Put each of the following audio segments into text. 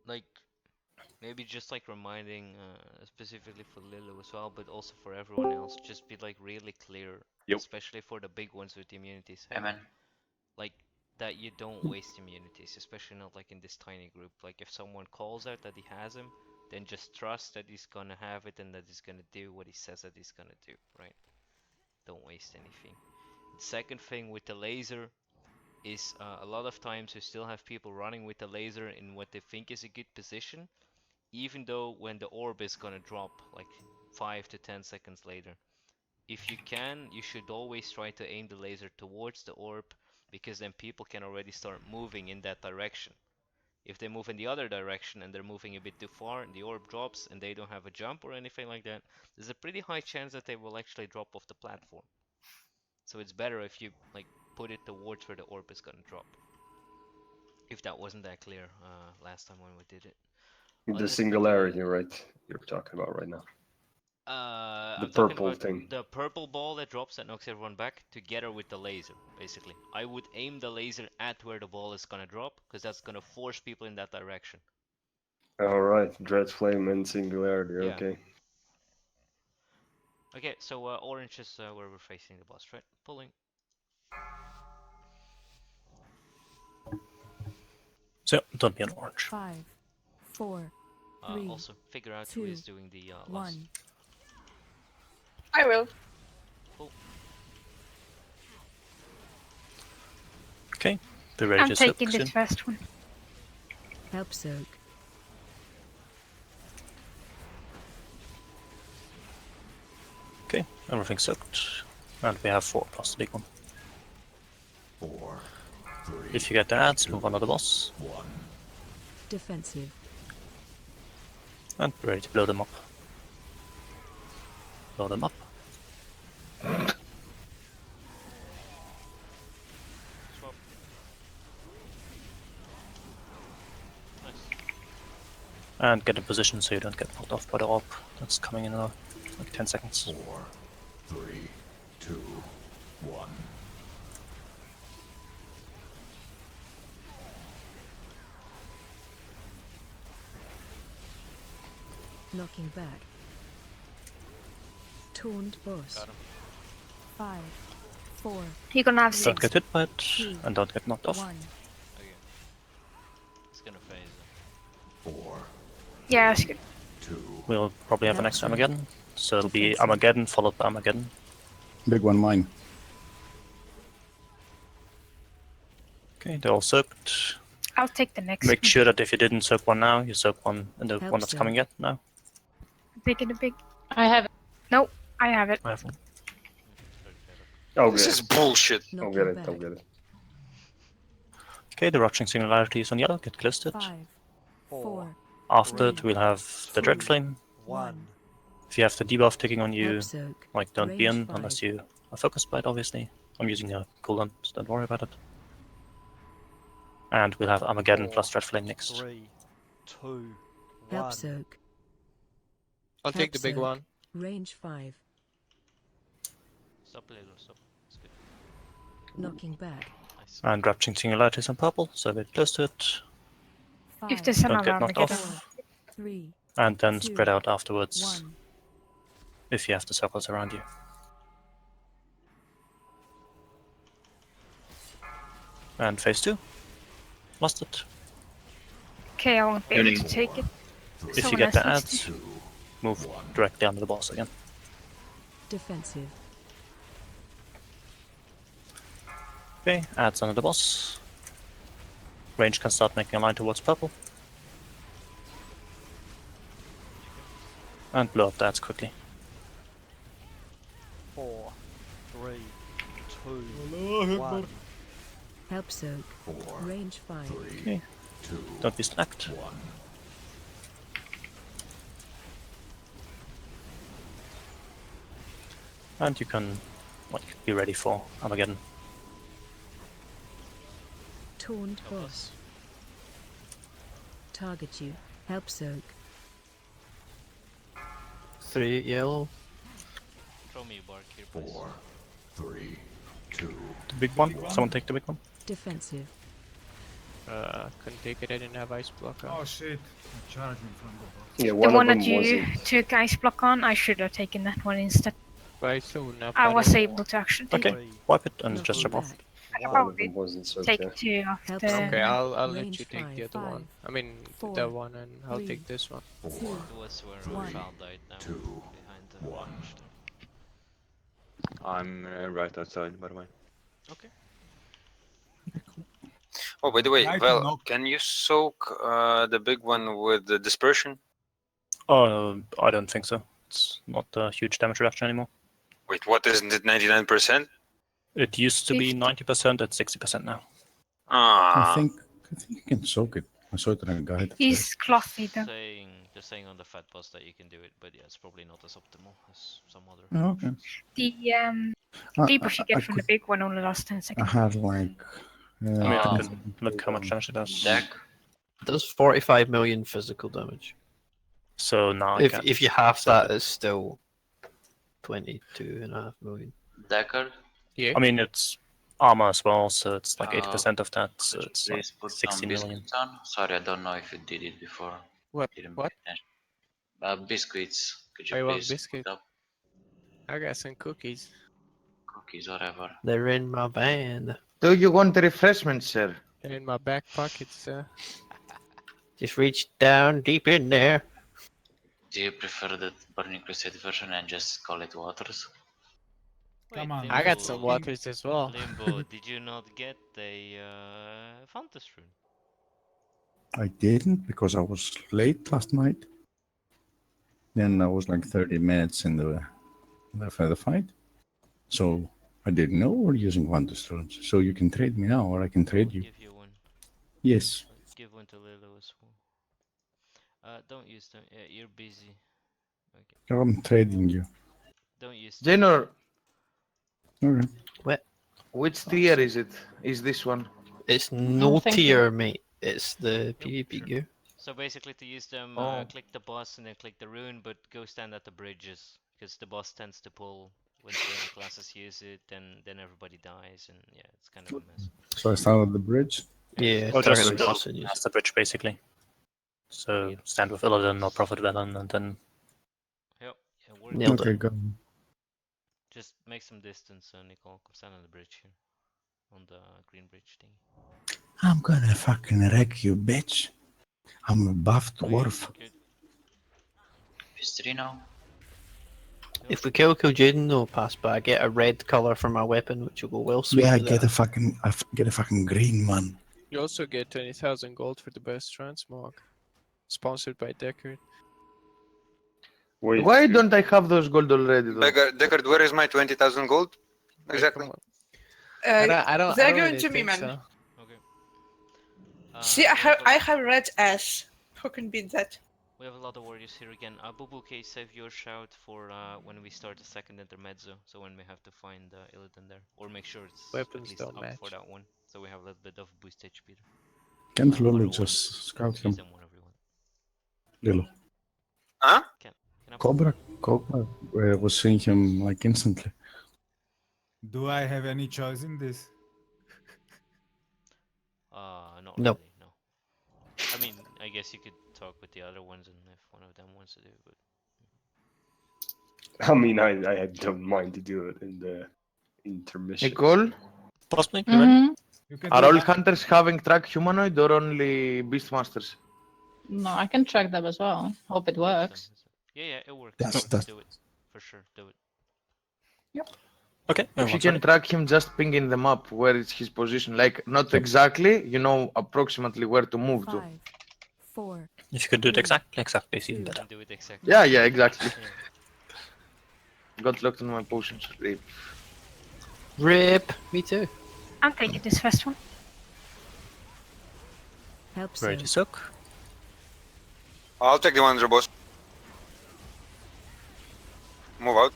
like maybe just like reminding specifically for Lilo as well, but also for everyone else, just be like really clear, Yep. especially for the big ones with immunities, hey? Amen. Like that you don't waste immunities, especially not like in this tiny group. Like if someone calls out that he has him, then just trust that he's gonna have it and that he's gonna do what he says that he's gonna do, right? Don't waste anything. The second thing with the laser is a lot of times you still have people running with the laser in what they think is a good position, even though when the orb is gonna drop like 5 to 10 seconds later. If you can, you should always try to aim the laser towards the orb, because then people can already start moving in that direction. If they move in the other direction and they're moving a bit too far and the orb drops and they don't have a jump or anything like that, there's a pretty high chance that they will actually drop off the platform. So it's better if you like put it towards where the orb is gonna drop. If that wasn't that clear last time when we did it. The Other singularity, right? You're talking about right now. The I'm talking purple about thing. the purple ball that drops that knocks everyone back together with the laser, basically. I would aim the laser at where the ball is gonna drop, because that's gonna force people in that direction. Alright, Dread Flame and Singularity, Yeah. okay. Okay, so orange is where we're facing the boss, right? Pulling. So, don't be an orange. 5, 4, 3, Also, figure out who 2, is doing the last 1. I will. pull. Okay, be ready I'm to taking soak this soon. first one. Help soak. Okay, everything's soaked. And we have 4 plus the big one. 4, 3, If you get the ads, move on to the boss. 1. Defensive. And be ready to blow them up. Blow them up. Swap. Nice. And get in position so you don't get knocked off by the orb that's coming in like 10 seconds. 4, 3, 2, 1. Knocking back. Taunt boss. Got him. 5, 4, You're gonna have Don't 6. get hit by it, and don't get knocked off. 1. Okay. It's gonna phase. 4, Yeah, that's good. 2, We'll probably have an extra That's Armageddon. So it'll be Defensive. Armageddon followed by Armageddon. Big one mine. Okay, they're all soaked. I'll take the next Make one. sure that if you didn't soak one now, you soak one in the Help one that's soak. coming in now. I'm taking the big. I have it. No, I have it. I have one. I'll This get is it. bullshit. I'll Knocking get it, back. I'll get it. Okay, the Rotching Singularity is on yellow, get close to it. 5, 4, After it, we'll have the Dread two, Flame. 1. If you have the debuff ticking on you, Help soak. like don't be Range in 5. unless you are focused by it, obviously. I'm using a cooldown, so don't worry about it. And we'll have Armageddon plus Dread Flame next. 3, 2, Help 1. soak. I'll take the Help big soak. one. Range 5. Stop, Lilo, stop. It's good. Knocking back. Nice. And Rapturing Singularity is on purple, so we're close to it. 5, If there's Don't another get knocked Armageddon. off. 3, And then 2, spread out afterwards 1. if you have the circles around you. And phase 2. Lost it. Okay, I won't be able to Unity. take it. If you Someone get the else needs ads, 2, move directly under the boss again. Defensive. Okay, ads under the boss. Range can start making a line towards purple. And blow up the ads quickly. 4, 3, 2, 1. Help soak. 4, Range 5. 3, Okay, 2, don't be slacked. 1. And you can be ready for Armageddon. Taunt Help boss. us. Target you. Help soak. 3 yellow. Throw me a bark here, please. 4, 3, 2, The big one. Someone take the big one. Defensive. Couldn't take it, I didn't have ice blocker. Oh shit! I'm charging from the box. Yeah, The one of one them that you wasn't. took ice block on, I should have taken that one instead. But I still wouldn't have I had was it. able to actually take Okay, wipe it and just jump off. I can One of probably them wasn't, so take yeah. two of Help the. so. Okay, I'll let Range you take the 5, other one. 5, I mean, four, that one, and I'll three, take this one. 4, It was where One. Foul died now. 2, Behind the 1. orange there. I'm right outside, by the way. Okay. Oh, by the way, Try to well, knock- can you soak the big one with the dispersion? Oh, I don't think so. It's not a huge damage reduction anymore. Wait, what isn't it 99%? It used to be 50. 90%, it's 60% now. Ah, I think you can soak it. I saw it in a guide. He's clothy though. Just saying on the fat boss that you can do it, but yeah, it's probably not as optimal as some other. Oh, okay. The I- debuff you I get from the could- big one only lasts 10 I seconds. had like. I mean, I uh, can look how much damage it does. It does 45 million physical damage. So now I If can. if you half that, it's still 22.5 million. Deckard, Yeah. I mean, it's armor as well, so it's like Uh, 80% of that, so could you it's like please put 60 some million. biscuits on? Sorry, I don't know if you did it before. What? Didn't What? pay attention. Biscuits. Could you I want please biscuit. put up I got some cookies. cookies, whatever? They're in my van. Do you want refreshments, sir? They're in my back pockets. Just reach down deep in there. Do you prefer the Burning Crusade version and just call it waters? Come on. I got some fucking- waters as well. Limbo, did you not get a Fantas rune? I didn't because I was late last night. Then I was like 30 minutes in the fight. So I didn't know we're using Wonder Stones. So you can trade me now or I can trade you. Give you one. Yes. Give one to Lilo as well. Don't use them. Yeah, you're busy. Okay. I'm trading you. Don't use them. Jenor, Okay. which tier is it? Is this one? It's no thank you. tier, mate. It's the PvP gear. So basically, to use them, Oh. click the boss and then click the rune, but go stand at the bridges because the boss tends to pull when certain classes use it. Then everybody dies, and yeah, it's kind of a mess. So I start at the bridge. Yeah, Or target just the boss and use that's the bridge, basically. So stand with Illidan or Prophet Velen, and then Yep. Yeah, work. Nailed Okay, it. go. Just make some distance, Nicole. Come stand on the bridge here, on the green bridge thing. I'm gonna fucking wreck you, bitch. I'm a buff dwarf. Good. Is 3 now? If we kill Kil'jaeden, they'll pass by. I get a red color for my weapon, which will go well suited. Yeah, I to get that. get a fucking green one. You also get 20,000 gold for the best transmog. Sponsored by Deckard. Wait, Why don't I have those gold already? Though? Deckard, where is my 20,000 gold? Exactly. I don't they're really going to me, think man. so. Okay. See, we I have have red ass. Who can beat that? We have a lot of warriors here again. Bubuke, save your shout for when we start the second intermezzo, so when we have to find Illidan there. Or make sure it's Weapons at least don't up match. for that one, so we have a little bit of boost HP there. Can't One Lulu or just one. scout Use him? them whenever you want. Lilo. Huh? Can I Cobra was seeing him like instantly. Do I have any choice in this? Not No. really, no. I mean, I guess you could talk with the other ones and if one of them wants to do it, but... I mean, I don't mind to do it in the intermission. Nicole, possibly. You can are do all that. hunters having track humanoid or only beastmasters? No, I can track them as well. Hope it works. Yeah, it works. That's- Do it. For sure, do it. Okay. If you can track him, just ping in the map where is his position. Like, not exactly, you know approximately where to move to. 5, 4, If you could do it exactly, it's even better. Do it exactly. Yeah, exactly. Yeah. Got locked on my potions. Rip. Rip! Me too. I'm taking this first one. help so. Ready to soak. I'll take the Wanderer boss. Move out.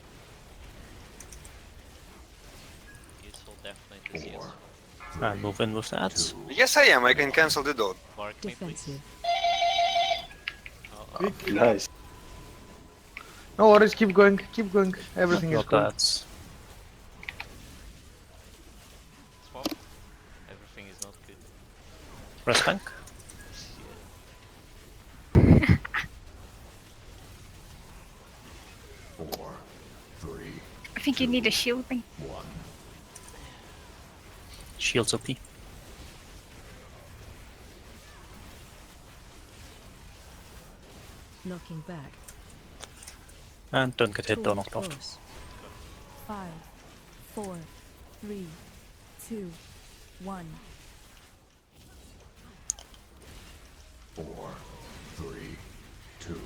Useful, definitely. Yes. And move in with that. Yes, I am. I can cancel the dot. Bark me, please. Defensive. Nice. No worries, keep going, keep going. Everything is Got cool. that. Swap. Everything is not good. Rest bank. I think you need a shielding. Shields OP. Knocking back. And don't get hit or Taunt knocked off. boss. 5, 4, 3, 2, 1. 4, 3, 2,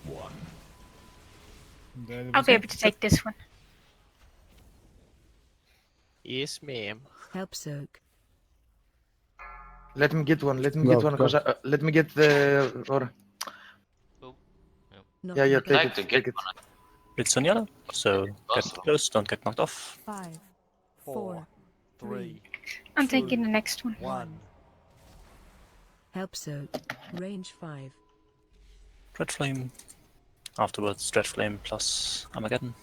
1. I'll be able to take this one. Yes, ma'am. Help soak. Let me get one. Let me Go, get one. go. Cause let me get the. Or yeah, yeah. Knocking Take back. it. Take it. It's on yellow, so get close, don't get knocked off. 5, 4, 3. I'm taking the next one. 1. Help soak. Range 5. Dread Flame. Afterwards, Dread Flame plus Armageddon.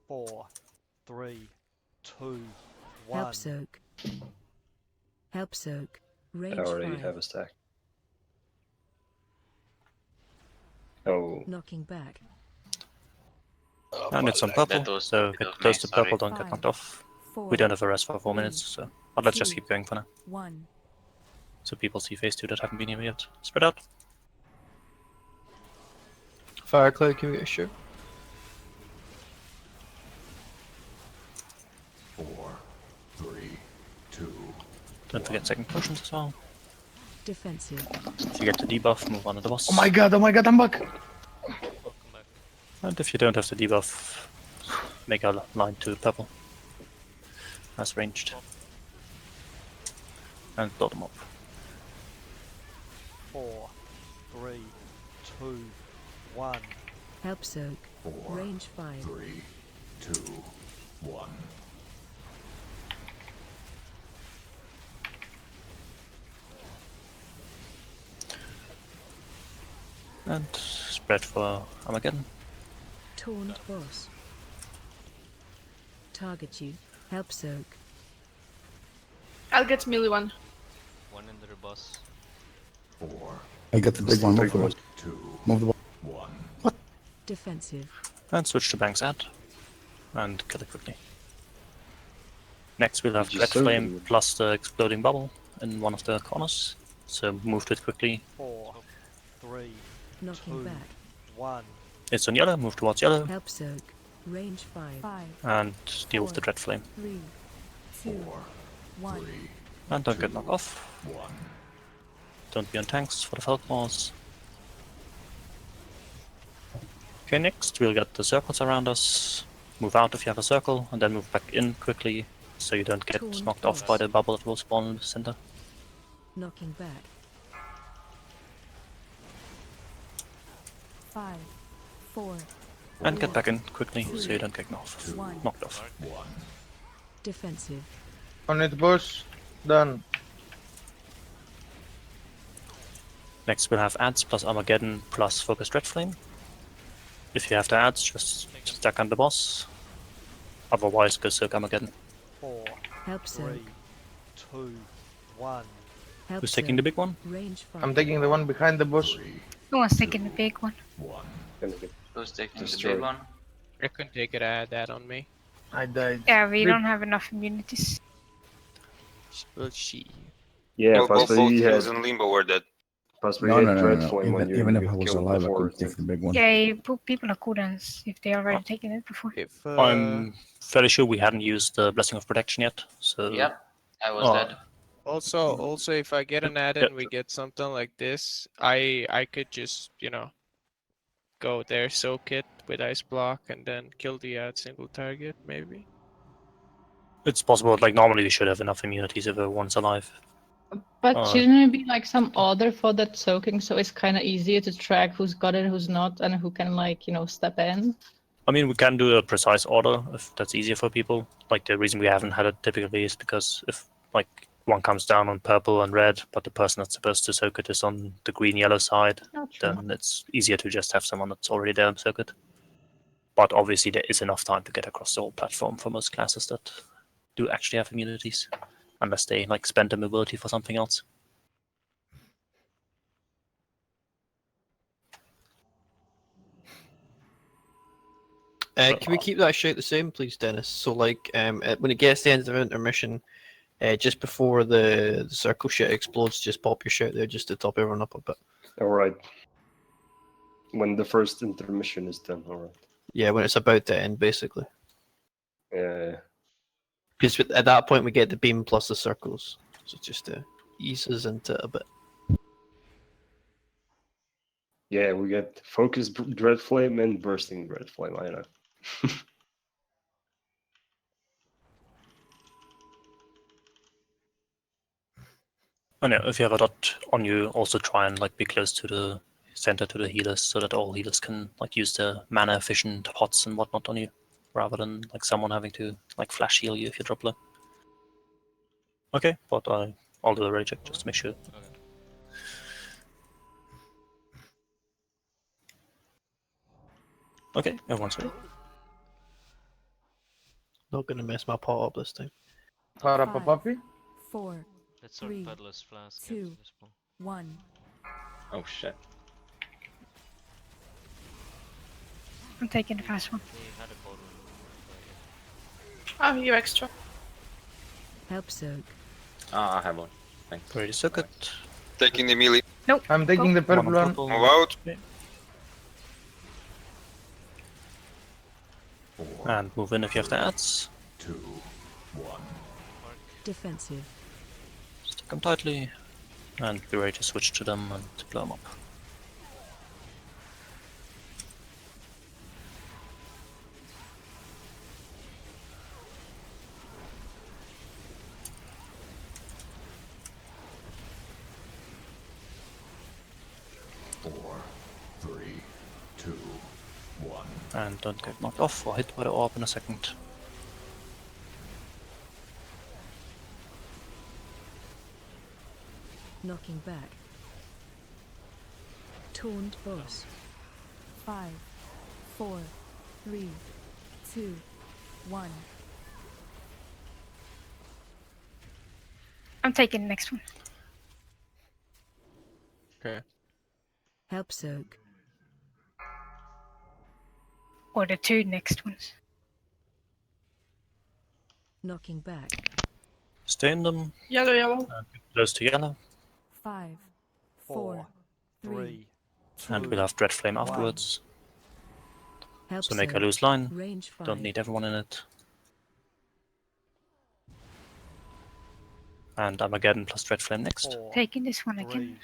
4, 3, 2, 1. Help soak. Help soak. Range I already 5. have a stack. Oh. Knocking back. And it's on purple, so get close to purple, don't get knocked off. We don't have a rest for 4 minutes, so but let's just keep going for now. 1. So people see phase 2 that haven't been here yet. Spread out. Fire Cloud, can we get a shoot? 4, 3, 2. Don't forget second potions as well. Defensive. If you get the debuff, move on to the boss. Oh my god! Oh my god! I'm back. And if you don't have the debuff, make a line to purple. As ranged. And blow them up. 4, 3, 2, 1. Help soak. 4, Range 5. 3, 2, 1. And spread for Armageddon. Taunt boss. Target you. Help soak. I'll get melee one. One under the boss. 4, I got the big one. Move the ball. 2, Move the ball. 1. Defensive. And switch to Bank's Ad. And kill it quickly. Next we'll have Dread Just so Flame good. plus the exploding bubble in one of the corners. So move to it quickly. 4, 3, Knocking 2, back. 1. It's on yellow, move towards yellow. Help soak. Range 5. 5. And deal with the Dread Flame. 3, 2, 1. And don't get knocked off. 1. Don't be on tanks for the Felt Wars. Okay, next we'll get the circles around us. Move out if you have a circle, and then move back in quickly, so you don't get Taunt knocked off by the bubble that will spawn in the center. Knocking back. 5, 4. And get back in quickly, so you don't get knocked off. Defensive. On it, boss. Done. Next we'll have ads plus Armageddon plus Focus Dread Flame. If you have the ads, just stack on the boss. Otherwise, go Soak Armageddon. 4, Help soak. 3, 2, 1. Help Who's taking the soak. big one? Range 5. I'm taking the one behind the boss. Who wants taking the big one? Who's taking the Destroy. big one? I couldn't take it, add that on me. I died. Yeah, we Rip. don't have enough immunities. Well, she. Yeah, Both possibly he had. heroes in Limbo were dead. Possibly No, he no, had no, Dread no. Flame when you Even if I was killed alive, I before. could take the big one. Yeah, you put people on cooldowns if they already taken it before. If, I'm fairly sure we hadn't used the Blessing of Protection yet, so... Yep, I was Oh. dead. Also, if I get an add and we get something like this, I could just, go there, soak it with ice block, and then kill the add single target, maybe. It's possible, like, normally we should have enough immunities if everyone's alive. But shouldn't it be like some order for that soaking, so it's kind of easier to track who's got it, who's not, and who can step in? I mean, we can do a precise order if that's easier for people. Like, the reason we haven't had it typically is because if, like, one comes down on purple and red, but the person that's supposed to soak it is on the green-yellow side, then it's easier to just have someone that's already there and soak it. But obviously there is enough time to get across the whole platform for most classes that do actually have immunities. unless they like spend their mobility for something else. Can we keep that shout the same, please, Dennis? So, like, when it gets to the end of intermission, just before the circle shit explodes, just pop your shout there just to top everyone up a bit. All right. When the first intermission is done, all right. Yeah, when it's about to end, basically. Yeah. Because at that point we get the beam plus the circles, so just to ease us into it a bit. Yeah, we get focus dread flame and bursting dread flame. I know. And yeah, if you have a dot on you, also try and like be close to the center to the healers, so that all healers can like use their mana efficient pots and whatnot on you, rather than like someone having to like flash heal you if you drop low. Okay, but I'll do the ready check just to make sure. Okay, everyone's ready. Not gonna mess my pot up this time. Parapapapi? 4, Let's start 3, Peddler's Flask. 2, 1. Oh shit. I'm taking the fast one. They had a bottle. Oh, you extra. Help soak. Ah, I have one. Thanks. Ready to soak it. Taking the melee. Nope. I'm taking the purple one. purple. Move out. And move in if you have the ads. 2, 1. Defensive. Stick them tightly. And be ready to switch to them and blow them up. And don't get knocked off or hit by the orb in a second. Knocking back. Taunt boss. 5, 4, 3, 2, 1. I'm taking the next one. Okay. Help soak. Or the 2 next ones. Knocking back. Stay in them. Yellow, yellow. And get close to yellow. 5, 4, 3. And we'll have Dread Flame afterwards. Help So make a soak. loose line. Range 5. Don't need everyone in it. And Armageddon plus Dread Flame next. Taking this one again.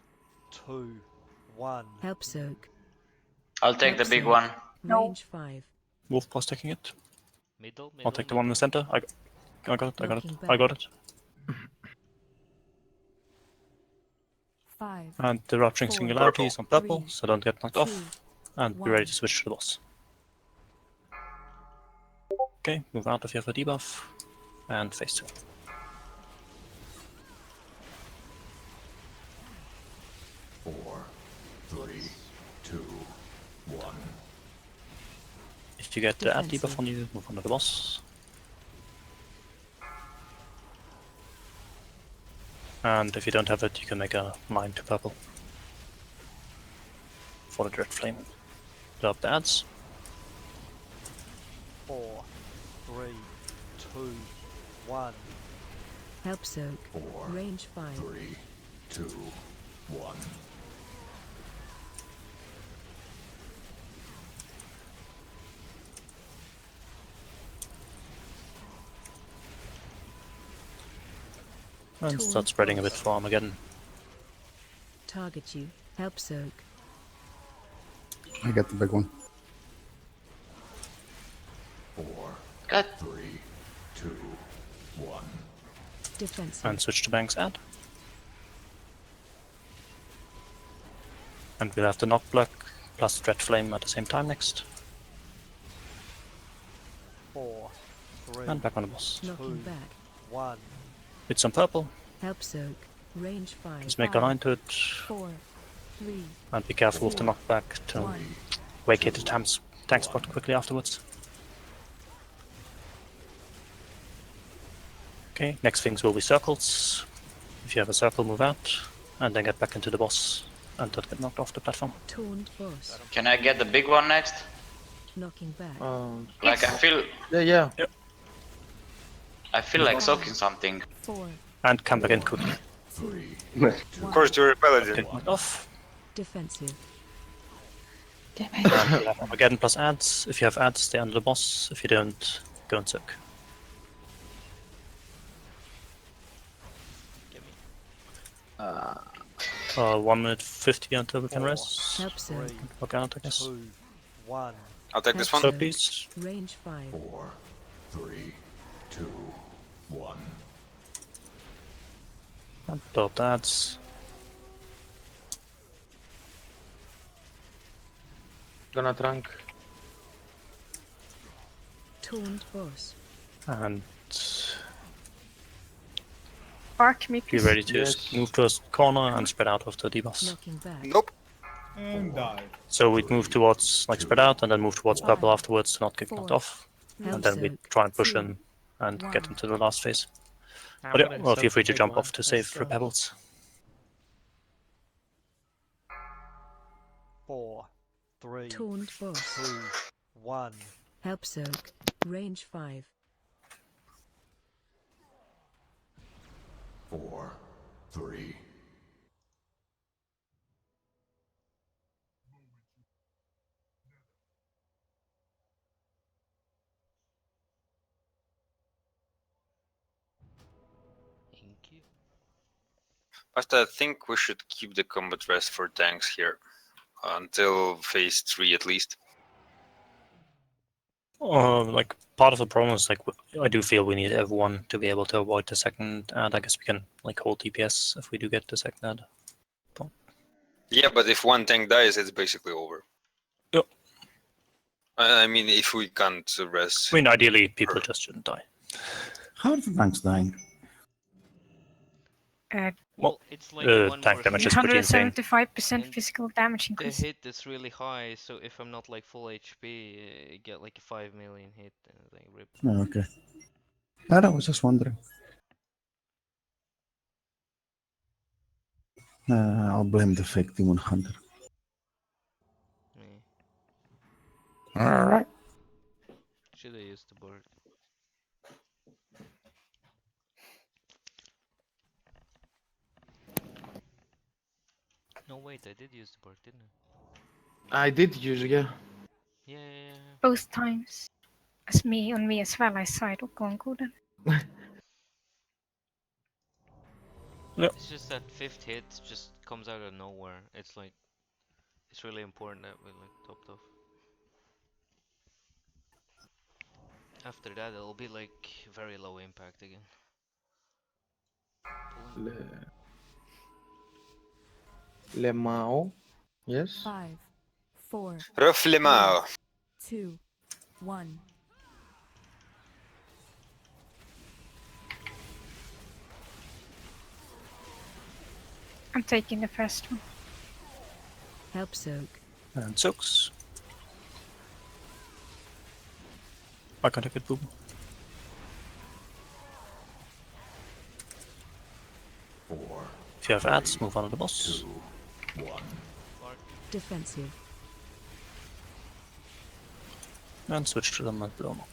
2, 1. Help soak. I'll take the big one. Range 5. Wolf Boss taking it. Middle. I'll take the one in the center. I got it. I got it. I got it. 5. And the Rupturing 4, Singularity is on purple, 3, so don't get knocked 2, off. And be 1. ready to switch to the boss. Okay, move out if you have a debuff. And phase 2. Four, 3, 2, 1. If you get the add Defensive. debuff on you, move on to the boss. And if you don't have it, you can make a line to purple. For the Dread Flame. Blow up the ads. 4, 3, 2, 1. Help soak. 4, Range 5. 3, 2, 1. And Torn start spreading a bit boss. for Armageddon. Target you. Help soak. I got the big one. 4, Good. 3, 2, 1. Defensive. And switch to Bank's ad. And we'll have the Knock Block plus Dread Flame at the same time next. 4, 3, And back on the boss. Knocking back. 1. It's some purple. Help soak. Range 5. Just make a line to it. 4, 3, And be careful with the knockback to 1. vacate the tank spot quickly afterwards. Okay, next things will be circles. If you have a circle, move out, and then get back into the boss, and don't get knocked off the platform. Taunt boss. Can I get the big one next? Knocking back. Like I feel, Yeah. I feel like soaking something. 4, And come back in quickly. 2, Of course, you're a paladin. Get knocked off. defensive. Damn And you have Armageddon plus ads. If you have ads, stay under the boss. If you don't, go and soak. 1 minute 50 until we can rest. Help soak. Walk out, I guess. 2, 1. I'll take this one. So please. Range 5. 4, 3, 2, 1. And build ads. Gonna trunk. Taunt boss. And Bark me, be please. ready to Yes. move to a corner and spread out of the debuffs. Knocking back. Nope. And die. So we'd move towards, like, spread out and then move towards purple afterwards to not get knocked off. Help And then we'd soak. try and push 2, in and 1. get into the last phase. I'm But yeah, gonna well, soak feel free the to big jump one. off to Let's save for go. pebbles. 4, 3, Taunt boss. 2, 1. Help soak. Range 5. 4, 3. Thank you. But I think we should keep the combat rest for tanks here until phase 3 at least. Like, part of the problem is, like, I do feel we need everyone to be able to avoid the second ad. I guess we can, like, hold DPS if we do get the second ad. Yeah, but if one tank dies, it's basically over. Yep. I mean, if we can't rest. I mean, ideally, people just shouldn't die. How are the tanks dying? Well, it's like one tank more damage hit. is pretty insane. 175% And physical damage The increase. hit is really high, so if I'm not like full HP, I get like a 5 million hit and like rip. Oh, okay. I was just wondering. I'll blame the fake demon hunter. All right. Should I use the board? No, wait, I did use the board, didn't I? I did use, yeah. Yeah. Both times. As me, on me as well, I saw it going good. It's just that 5th hit just comes out of nowhere. It's like, it's really important that we like topped off. After that, it'll be like very low impact again. Le Mao. Yes. 5, 4, Reflemao. 2, 1. I'm taking the first one. Help soak. And soaks. I can't take it, boom. 4. If you have ads, move on to the boss. 2, 1. Defensive. And switch to them and blow them up.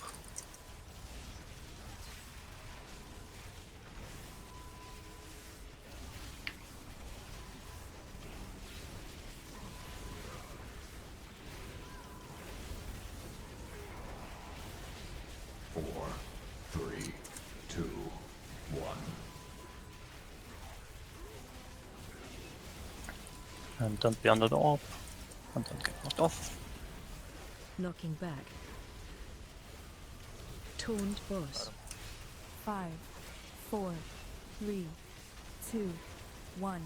Four, 3, 2, 1. And don't be under the orb. And don't get knocked off. Knocking back. Taunt boss. 5, 4, 3, 2, 1.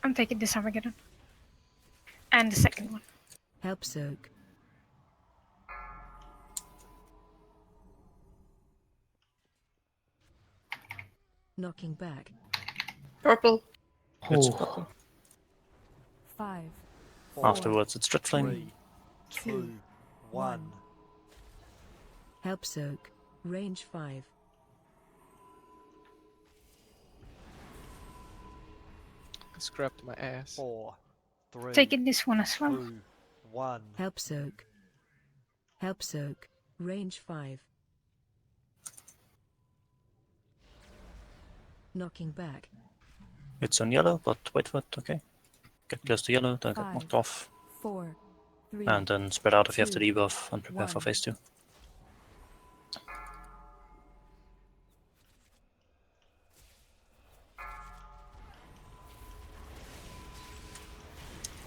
I'm taking this Armageddon. And the second one. Help soak. Knocking back. Purple. It's Oh. purple. 5, Afterwards, it's Dread Flame. 3, 2, 1. Help soak. Range 5. Scrapped my ass. 4, 3, Taking this one as well. 2, 1. Help soak. Help soak. Range 5. Knocking back. It's on yellow, but wait for it, okay. Get close to yellow, don't get 5, knocked off. 4, 3. And then spread out if you have to 2, debuff and prepare for 1. phase 2.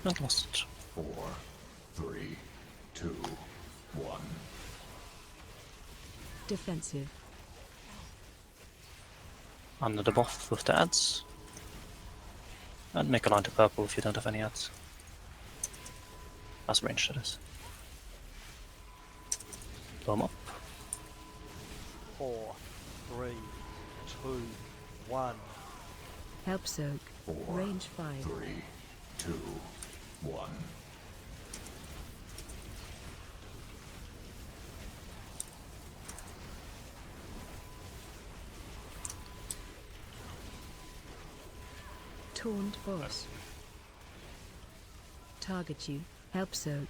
Not lost. 4, 3, 2, 1. Defensive. Under the buff with the ads. And make a line to purple if you don't have any ads. As range, that is. Blow 'em up. 4, 3, 2, 1. Help soak. 4, Range 5. 3, 2, 1. Taunt boss. Target you. Help soak.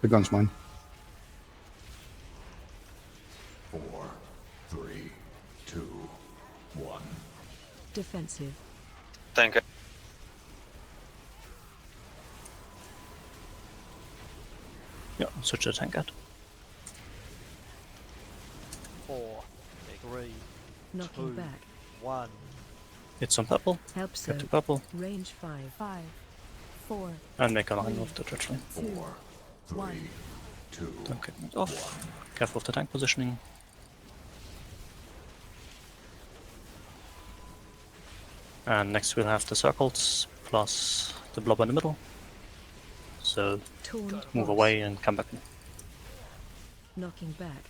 The gun's mine. 4, 3, 2, 1. Defensive. Thank you. Yeah, switch to tank ad. 4, 3, Knocking 2, back. 1. It's on purple. Help Get to soak. purple. Range 5. 5, 4, And make a line with the dredge line. 2, 1. 2. Don't get knocked off. Careful with the tank positioning. And next we'll have the circles plus the blob in the middle. So Taunt move boss. away and come back in. Knocking back.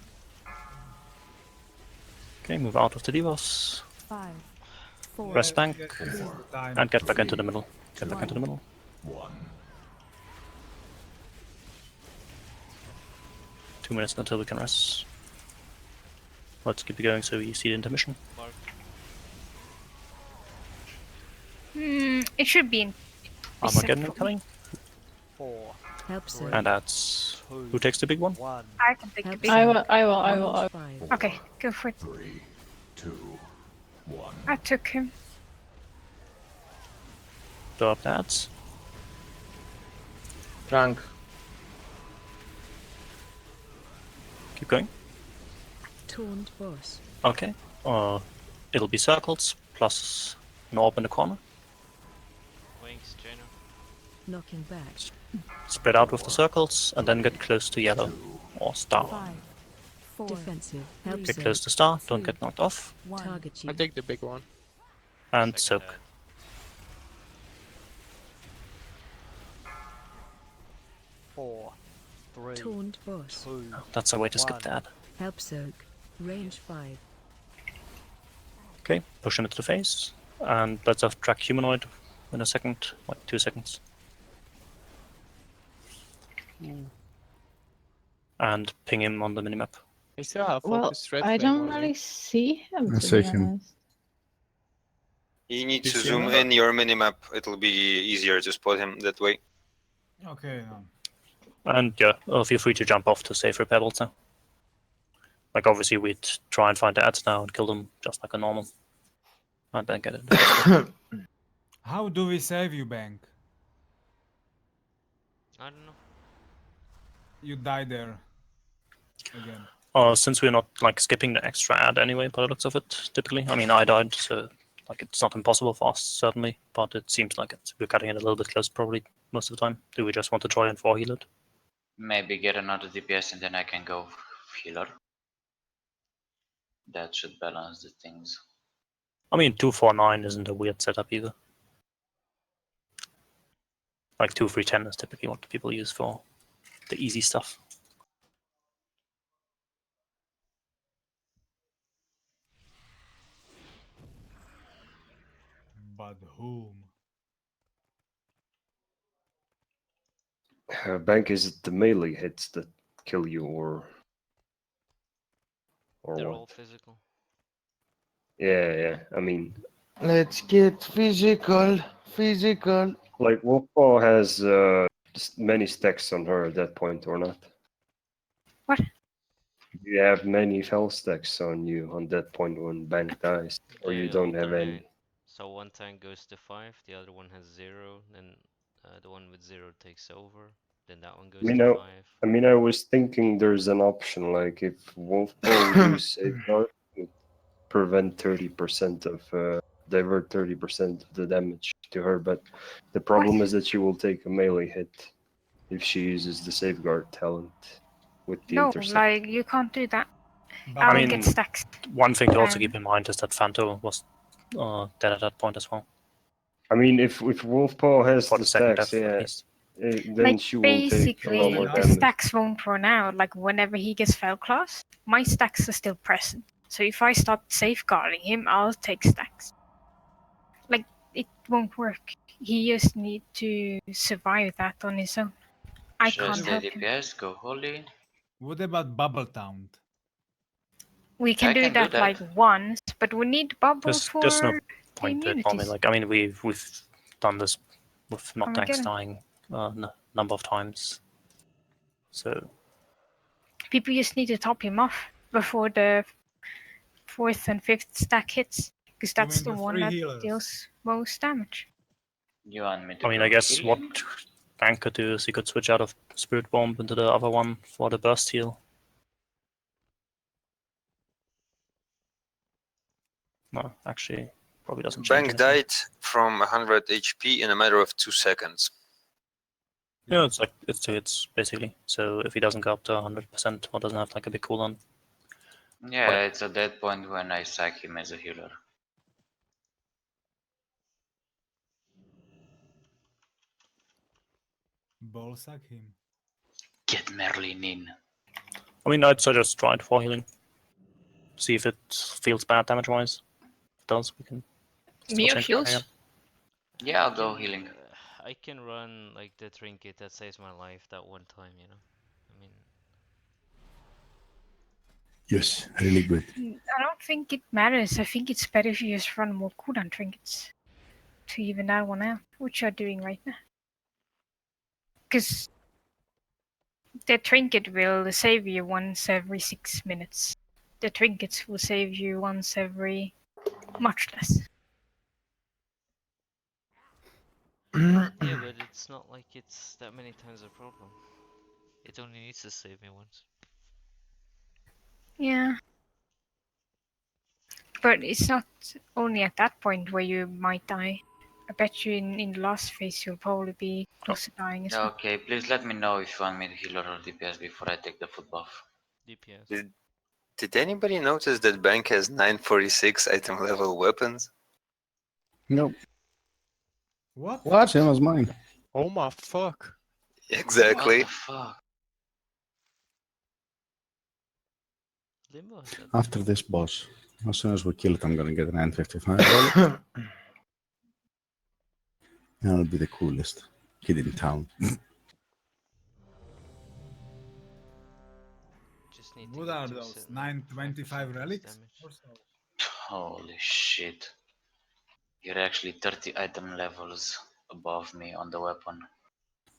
Okay, move out of the debuffs. 5, 4. Press bank. This is the time. And get back into the middle. Get back into the middle. 1. 2 minutes until we can rest. Let's keep it going so we see the intermission. Mark. It should be in. Armageddon incoming. 4, Help soak. And that's... Who takes the big one? 1. I can take the Help big I one. will, I will, I will. Range 5. Okay, go for it. 3, 2, 1. I took him. Blow up the ads. Drunk. Keep going. Taunt boss. Okay. It'll be circles plus an orb in the corner. Wings, Jaina. Knocking back. Spread out with the circles and then get close to yellow or star. 5, 4. Defensive. Help Get soak. close to star, don't get knocked off. 1. Target you. I take the big one. And Second soak. ad. 4, 3, Taunt boss. 2, That's a way to skip 1. the ad. Help soak. Range 5. Okay, push him into the face. And let's have track humanoid in a second, like 2 seconds. And ping him on the minimap. I still have Well, focus red I flame don't on really me. see him, I to see be him. honest. You need You to see zoom him? in your minimap. It'll be easier to spot him that way. Okay. And yeah, feel free to jump off to safe repels now. Like obviously we'd try and find the ads now and kill them just like a normal. And then get it. How do we save you, Bank? I don't know. You die there. Again. Since we're not like skipping the extra ad anyway, by the looks of it, typically. I mean, I died, so like it's not impossible for us certainly, but it seems like we're cutting it a little bit close probably most of the time. Do we just want to try and 4 heal it? Maybe get another DPS and then I can go healer. That should balance the things. I mean, 249 isn't a weird setup either. Like 2310 is typically what people use for the easy stuff. But whom? Bank, is it the melee hits that kill you, or or They're what? all physical. Yeah. I mean, Let's get physical. Physical. like Wolfpaw has many stacks on her at that point, or not? What? You have many fell stacks on you on that point when Bank dies, or you They don't have alternate. any. So one tank goes to 5, the other one has 0, then the one with 0 takes over, then that one goes to 5. I was thinking there's an option, like if Wolfpaw would use Safeguard, it would prevent 30% of, divert 30% of the damage to her, but the problem is that she will take a melee hit if she uses the Safeguard talent with the No, intercept. like you can't do that. I I'll mean, get stacks. one thing to also Um, keep in mind is that Phanto was dead at that point as well. I mean, if Wolfpaw has For the the second stacks, death, at yeah, least. then like she will take a lot basically, more the damage. stacks won't run out. Like whenever he gets fell class, my stacks are still present. So if I start safeguarding him, I'll take stacks. Like it won't work. He just need to survive that on his own. I can't Just help him. DPS, go holy. What about Bubble Taunt? We can I do can do that that. like once, but we need bubble for There's no the point to it for me. immunities. Like, I mean, we've done this with not tanks Armageddon. dying number of times. So People just need to top him off before the 4th and 5th stack hits, because You that's mean the the one three that healers? deals most damage. You want me to I mean, go I guess heal what him? Bank could do is he could switch out of Spirit Bomb into the other one for the burst heal. No, actually, probably doesn't change Bank anything. died from 100 HP in a matter of 2 seconds. Yeah, it's like it's 2 hits basically. So if he doesn't go up to 100% or doesn't have like a big cooldown, Yeah, it's at that point when I sack him as a healer. Ballsack him. Get Merlin in. I mean, I'd suggest try it for healing. See if it feels bad damage-wise. If it does, we can still Mio change heals? again. Yeah, I'll go healing. I can run like the trinket that saves my life that one time, you know. I mean, Yes, really good. I don't think it matters. I think it's better if you just run more cooldown trinkets to even that one out, which you're doing right now. Because the trinket will save you once every 6 minutes. The trinkets will save you once every much less. yeah, but it's not like it's that many times a problem. It only needs to save me once. Yeah. But it's not only at that point where you might die. I bet you in the last phase you'll probably be close to dying as well. Okay, please let me know if you want me to healer or DPS before I take the foot buff. DPS. Did anybody notice that Bank has 946 item level weapons? No. What? Same as mine. Oh my fuck. Exactly. What the fuck? Limbo has that. After this boss, as soon as we kill it, I'm gonna get an N55. And I'll be the coolest kid in town. Just need to What get are 2 those? sit- 925 5% relics? damage. Or so? Holy shit. You're actually 30 item levels above me on the weapon.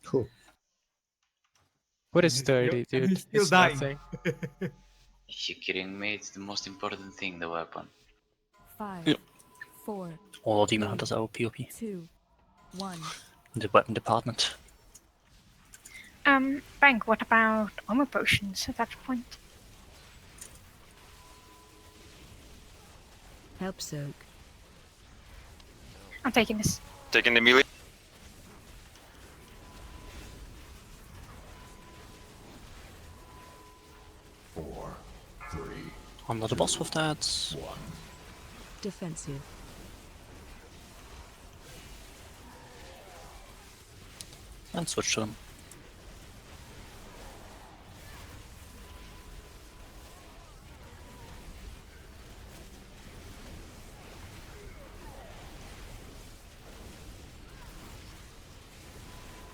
Cool. What And is he's still- 30, and dude? he's still It's dying. nothing. You kidding me? It's the most important thing, the weapon. 5, Yeah. 4, All Demon 3, Hunters are POP. 2, 1. In the weapon department. Bank, what about armor potions at that point? Help soak. I'm taking this. Taking the melee. Four, three, I'm not a boss with that. Defensive. And switch to them.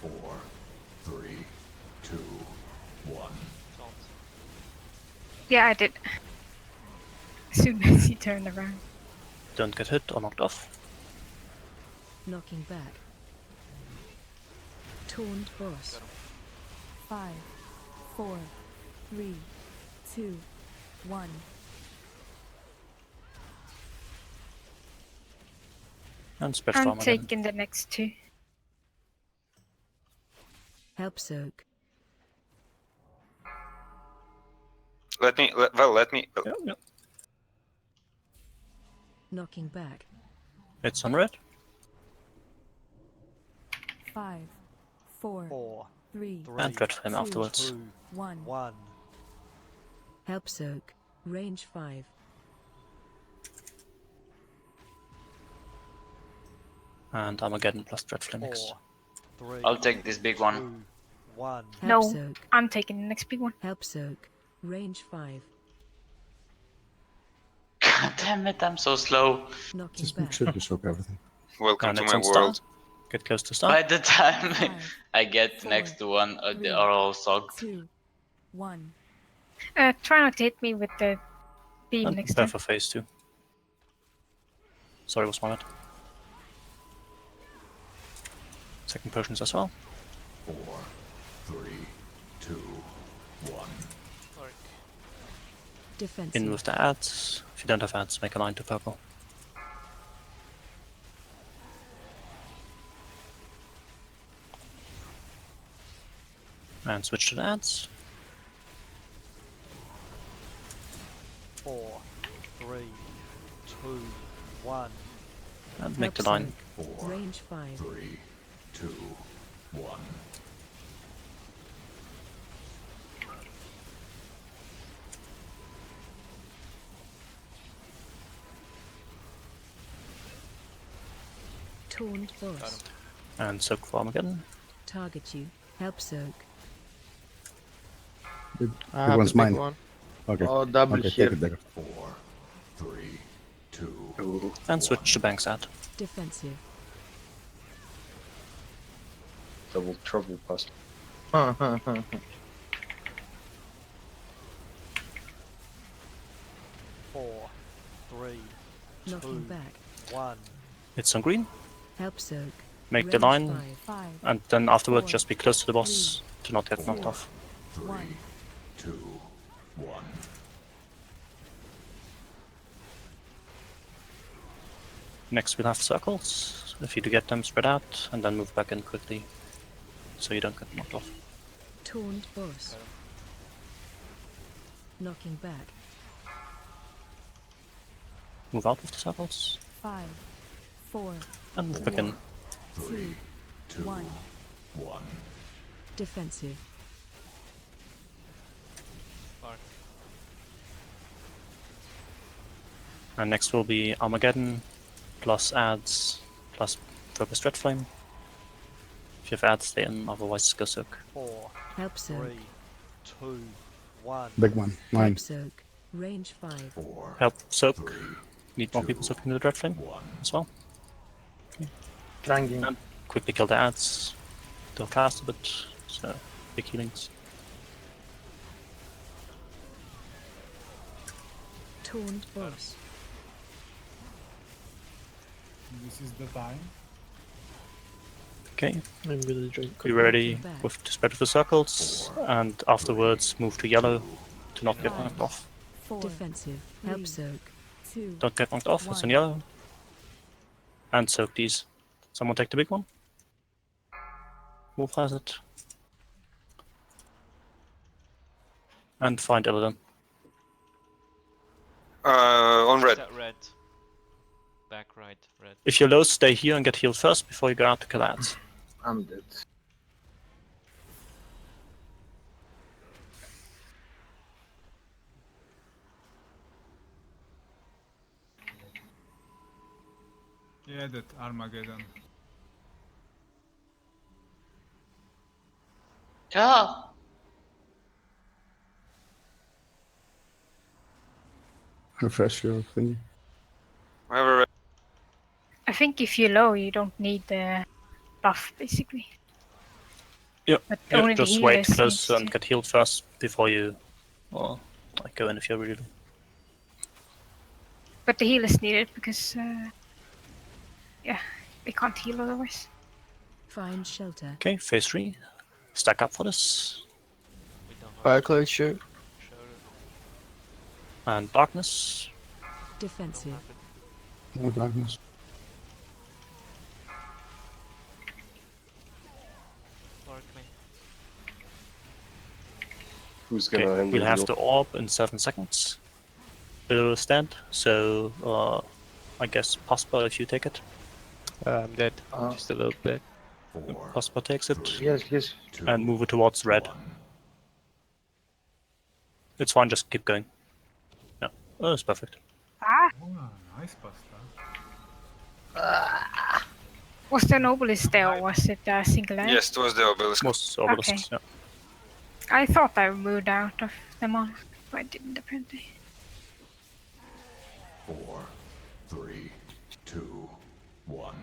four, three, two, one. Yeah, I did. soon as he turned around. Don't get hit or knocked off. Knocking back. Taunt boss. 5, 4, 3, 2, 1. And spread I'm storm again. taking the next 2. Help soak. Let me. Knocking back. It's on red. 5, 4, 4, 3, And red flame 2, afterwards. 1. 1. Help soak. Range 5. And Armageddon plus red flame next. 4, 3. I'll take this big one. 2, 1. Help No, soak. I'm taking the next big one. Help soak. Range 5. God damn it, I'm so slow. Knocking Just make back. sure to soak everything. Welcome And to it's my on star. world. Get close to star. By the time 5, I get 4, next to one, they 3, are all soaked. 2, 1. Try not to hit me with the beam And next prepare time. for phase 2. Sorry, was my bad. Second potions as well. 4, 3, 2, 1. Defensive. In with the ads. If you don't have ads, make a line to purple. And switch to the ads. 4, 3, 2, 1. And make the Help line. soak. Range 5. 3, 2, 1. Taunt boss. And soak for Armageddon. Target you. Help soak. Big I have the one's big mine. one. Okay. Oh, double Okay, here. take it. 4, 3, 2. And switch to Bank's ad. Defensive. Double trouble pass. 4, 3, Knocking 2, back. 1. It's on green. Help soak. Make the Range line. 5, And then afterwards 4, just be close to the boss to not get knocked off. 1. 2, 1. Next we'll have circles. If you do get them, spread out and then move back in quickly so you don't get knocked off. Taunt boss. Knocking back. Move out of the circles 5, 4, and move back in. 2, 1. 1. Defensive. And next will be Armageddon plus ads plus focus red flame. If you have ads, stay in, otherwise go soak. 4, Help soak. 3, 2, 1. Big one. Mine. Help soak. Range 5. 4. Help soak. 3, Need more people soaking the red flame as well. Tranging. And quickly kill the ads. They'll cast a bit, so big healings. Taunt boss. This is the time. Okay, I'm gonna drink. be ready back. with the spread of the circles, and afterwards move to yellow to not get knocked off. 4. Defensive. Help soak. 2. Don't get knocked off, it's in yellow. And soak these. Someone take the big one. Wolf has it. And find Illidan. On red. That red. Back right, red. If you're low, stay here and get healed first before you go out to kill ads. I'm dead. Yeah, that Armageddon. Yeah. Refresh your thingy. Wherever. I think if you're low, you don't need the buff, basically. Yeah, But yeah, only the just wait healers close needs and to- get healed first before you, or like go in if you're really low. But the heal is needed because, yeah, they can't heal otherwise. Find shelter. Okay, phase 3. Stack up for this. Fire cloud shoot. And darkness. Defensive. No darkness. Who's gonna Okay, handle we'll have the the orb in 7 seconds. It'll stand, so I guess Prosper if you take it. I'm dead. Just a little bit. Prosper takes it. Yes, yes. And move it towards red. It's fine, just keep going. Yeah, oh, that's perfect. Ah! Oh, nice pasta. Was the Nobilis there or was it a single eye? Yes, it was the obelisk. Most obelisks, Okay. yeah. I thought I moved out of them all, but I didn't apparently. 4, 3, 2, 1.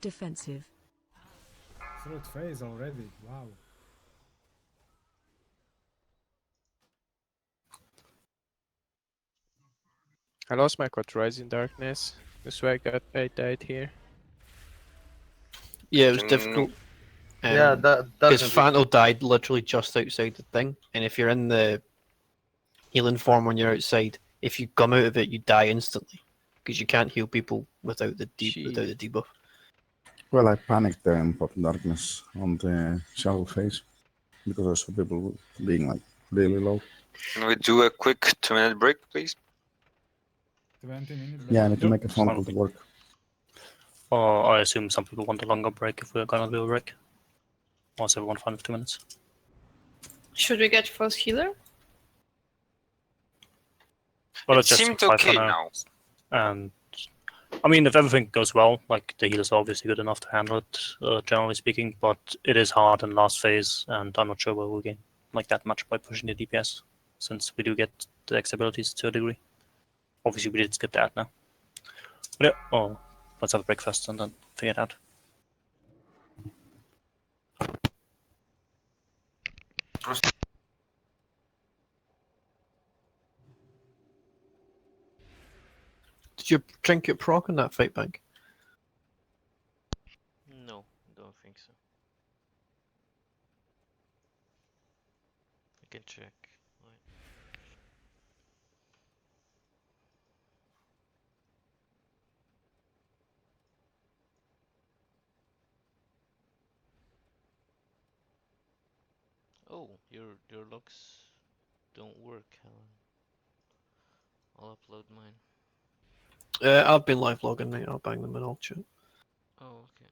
Defensive. Throat phase already. Wow. I lost my Cauterizing Darkness. That's why I died here. Yeah, it was difficult. Yeah, that because doesn't. Fanto died literally just outside the thing, and if you're in the healing form when you're outside, if you come out of it, you die instantly because you can't heal people without the debuff. Well, I panicked and put darkness on the shadow phase because I saw people being like really low. Can we do a quick 2-minute break, please? 20 minutes. Yeah, I need to make a phone fine call with to me. work. Or I assume some people want a longer break if we're gonna do a break. Or is everyone fine with 2 minutes? Should we get first healer? Well, It it's just seemed 5 okay for now. now. And I mean, if everything goes well, like the healer's obviously good enough to handle it, generally speaking. But it is hard in last phase, and I'm not sure where we'll gain like that much by pushing the DPS, since we do get the X abilities to a degree. Obviously, we did skip that now. But yeah, oh, let's have a breakfast and then figure it out. Did you trinket proc in that fight bank? No, don't think so. I can check. Wait. Oh, your logs don't work, Helen. I'll upload mine. I've been live logging, mate. I'll bang them in all chat. Oh, okay.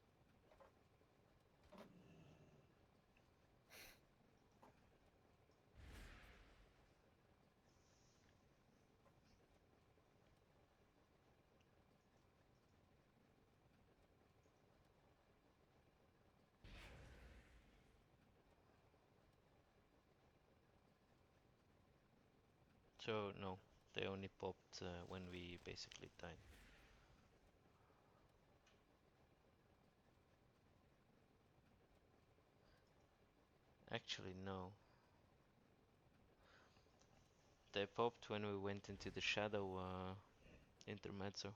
So no, they only popped when we basically died. Actually, no. They popped when we went into the shadow intermezzo.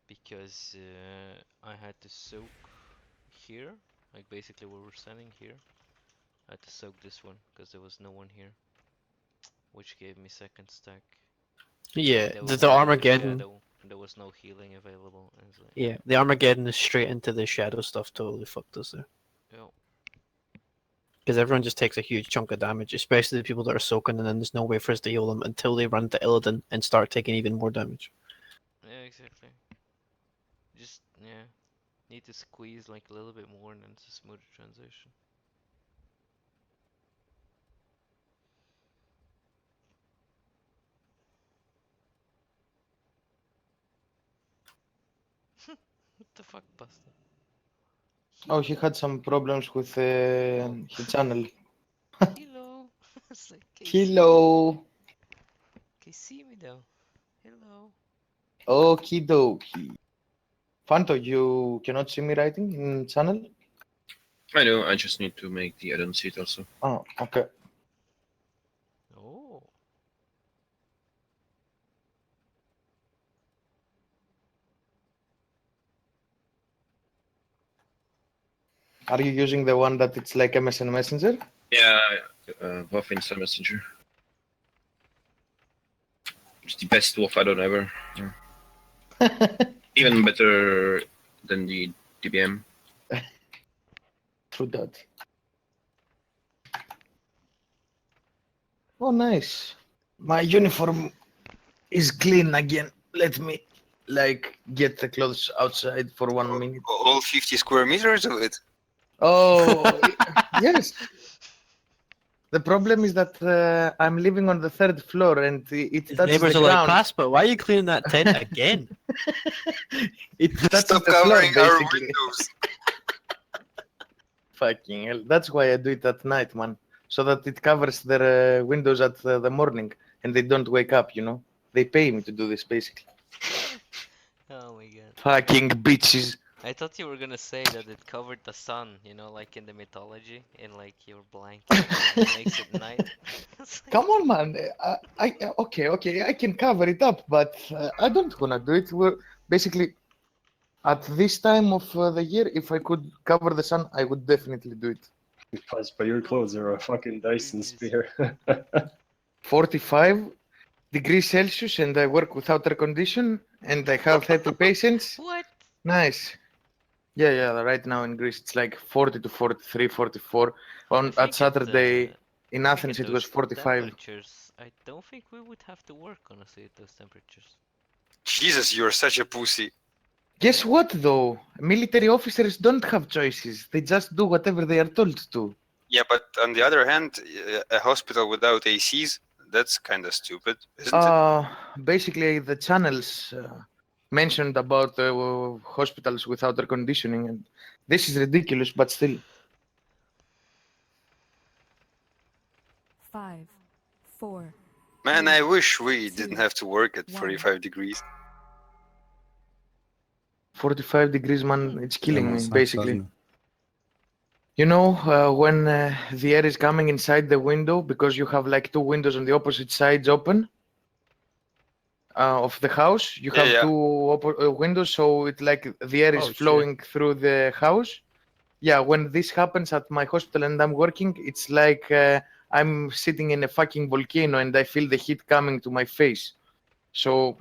Because I had to soak here, like basically where we're standing here. I had to soak this one because there was no one here, which gave me second stack. Yeah, They were the going into Armageddon. shadow, and there was no healing available. And it's like, Yeah, the Armageddon is straight into the shadow stuff. Totally fucked us there. yo, Because everyone just takes a huge chunk of damage, especially the people that are soaking, and then there's no way for us to heal them until they run to Illidan and start taking even more damage. yeah, exactly. Just yeah, need to squeeze like a little bit more, and then it's a smoother transition. What the fuck, Buster? Oh, he had some problems with his channel. Hello. It's like, can you see me? Hello. Can you see me though? Hello. Okie dokie. Fanto, you cannot see me writing in channel? I do, I just need to make the add-on seat also. Oh, okay. Oh. Are you using the one that it's like MSN Messenger? Yeah, WAF Instant Messenger. It's the best WAF add-on ever. Yeah. Even better than the DBM. True that. Oh, nice. My uniform is clean again. Let me like get the clothes outside for 1 minute. All 50 square meters of it. Oh, yes. The problem is that I'm living on the 3rd floor and it His touches neighbours the are like, ground. Casper, why are you cleaning that tent again? It touches Stop the floor, covering our basically. windows. Fucking hell. That's why I do it at night, man. So that it covers their windows at the morning and they don't wake up, you know? They pay me to do this, basically. Oh my god. Fucking bitches. I thought you were gonna say that it covered the sun, you know, like in the mythology, in like your blanket, and it makes it night. Come on, man. Okay, I can cover it up, but I don't wanna do it. We're basically at this time of the year. If I could cover the sun, I would definitely do it. Because but your clothes are a fucking Dyson sphere. 45 degrees Celsius, and I work without air condition, and I have 30 patients. What? Nice. Yeah. Right now in Greece, it's like 40 to 43, 44. At Saturday in I think Athens, at it was those 45. temperatures, I don't think we would have to work, honestly, at those temperatures. Jesus, you're such a pussy. Guess what, though? Military officers don't have choices. They just do whatever they are told to. Yeah, but on the other hand, a hospital without ACs, that's kind of stupid, isn't it? Basically, the channels mentioned about hospitals without air conditioning, and this is ridiculous, but still. 5, 4. Man, I wish we didn't have to work at 45 degrees. 45 degrees, man, it's killing me, sucks, basically. doesn't it? You know, when the air is coming inside the window, because you have like 2 windows on the opposite sides open of the house, you have Yeah. 2 windows, so it like the air is Oh, flowing through the house. Yeah, when this happens at my hospital and I'm working, it's like I'm sitting in a fucking volcano and I feel the heat coming to my face. So,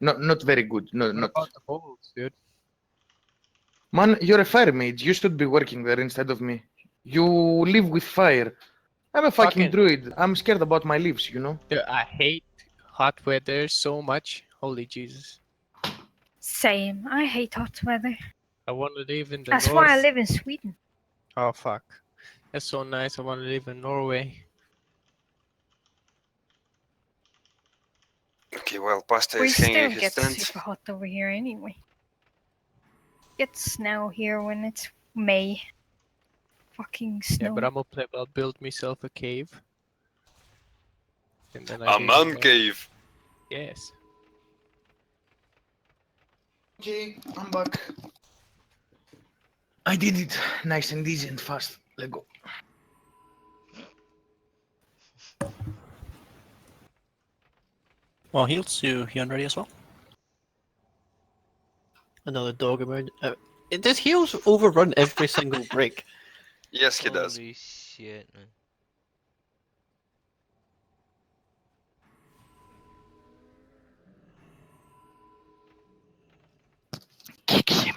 not very good. No, What not. about the holes, dude? Man, you're a fire mage. You should be working there instead of me. You live with fire. I'm a fucking druid. I'm scared about my leaves, you know? Dude, I hate hot weather so much. Holy Jesus. Same. I hate hot weather. I want to live in the That's north. why I live in Sweden. Oh, fuck. That's so nice. I want to live in Norway. Yeah. Okay, well, Pasta We is hanging still his get tent. super hot over here anyway. Get snow here when it's May. Fucking Yeah, snow. but I'm up there. I'll build myself a cave. And then I A live man in there. cave. Yes. Okay, I'm back. I did it nice and easy and fast. Let's go. Well, heals you ready as well. Another dog around. Does heals overrun every single break? Yes, he does. Holy shit, man. Kick him.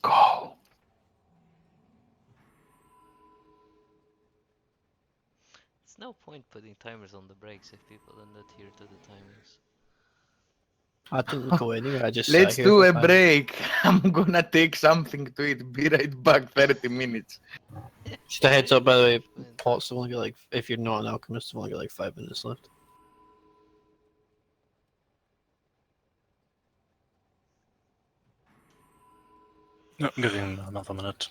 Go. It's no point putting timers on the breaks if people don't adhere to the timings. I didn't go anywhere. I just Let's sat here do for a 5 break. I'm gonna take something to eat. Be right back. 30 minutes. Just a heads up, by the way, Pot's only got like, if you're not an alchemist, you've only got like 5 minutes left. No, give him another minute.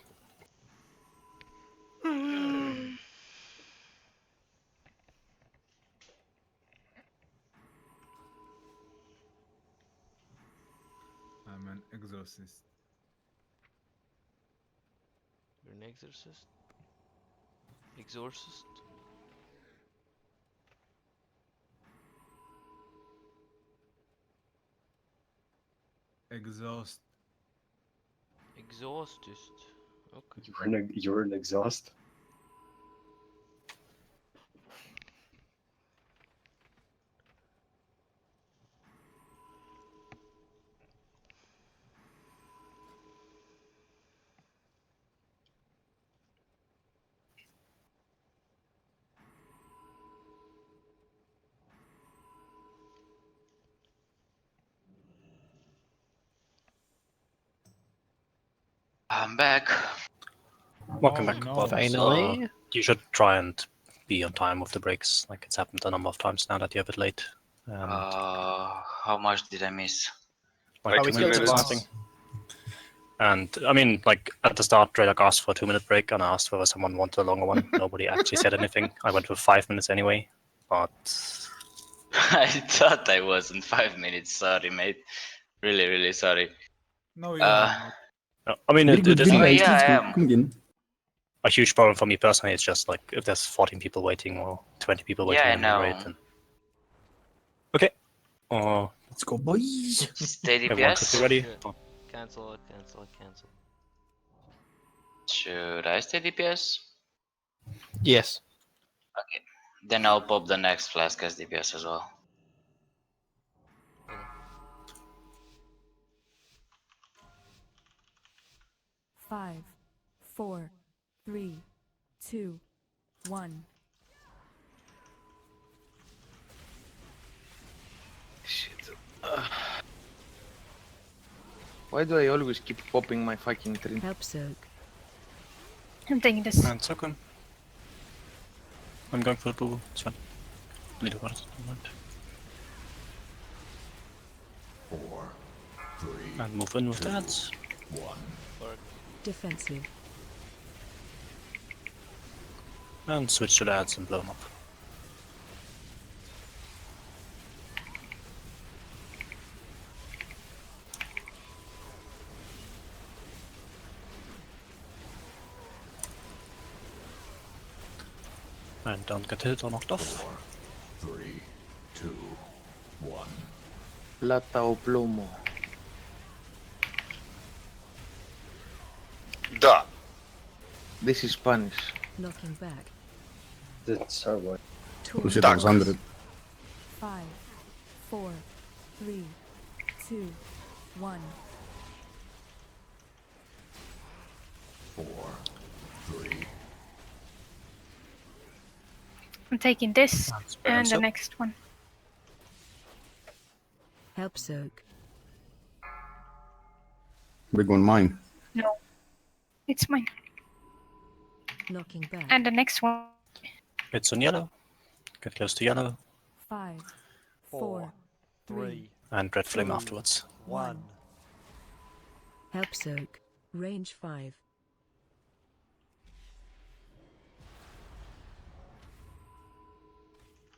I'm an exorcist. You're an exorcist? Exorcist? Exhaust. Exhaustist. Okay. You're an exhaust. I'm back. Welcome Oh, back, no. but Finally. you should try and be on time with the breaks. Like it's happened a number of times now that you're a bit late. How much did I miss? Like How 2 we killed the minutes, I boss. think. And I mean, like at the start, Drake asked for a 2-minute break, and I asked whether someone wanted a longer one. Nobody actually said anything. I went for 5 minutes anyway, but I thought I was in 5 minutes. Sorry, mate. Really, really sorry. No, you are not. I mean, Very it good, isn't very Oh, nice. yeah, Let's I go. am. Come again. a huge problem for me personally. It's just like if there's 14 people waiting or 20 people waiting Yeah, I in a raid, know. then okay. Let's go, boys. Stay Everyone could be DPS. ready. Cancel it, cancel it, cancel. Should I stay DPS? Yes. Okay. Then I'll pop the next flask as DPS as well. Hold on. 5, 4, 3, 2, 1. Shit. Why do I always keep popping my fucking tree? Help soak. I'm taking this. And second. I'm going for the blue. It's fine. Need to it. 4, 3, And move in with that. 1. Defensive. And switch to the ads and blow them up. And don't get hit or knocked off. 4, 3, 2, 1. Plata o plomo. Da. This is Spanish. Knocking back. That's our way. Bullshit, I was under it. 5, 4, 3, 2, 1. 4, 3. I'm taking this better and the so. next one. Help soak. Big one, mine. No. It's mine. Knocking back. And the next one. It's on yellow. Get close to yellow. 5, 4, 3, And red flame 2, afterwards. 1. Help soak. Range 5.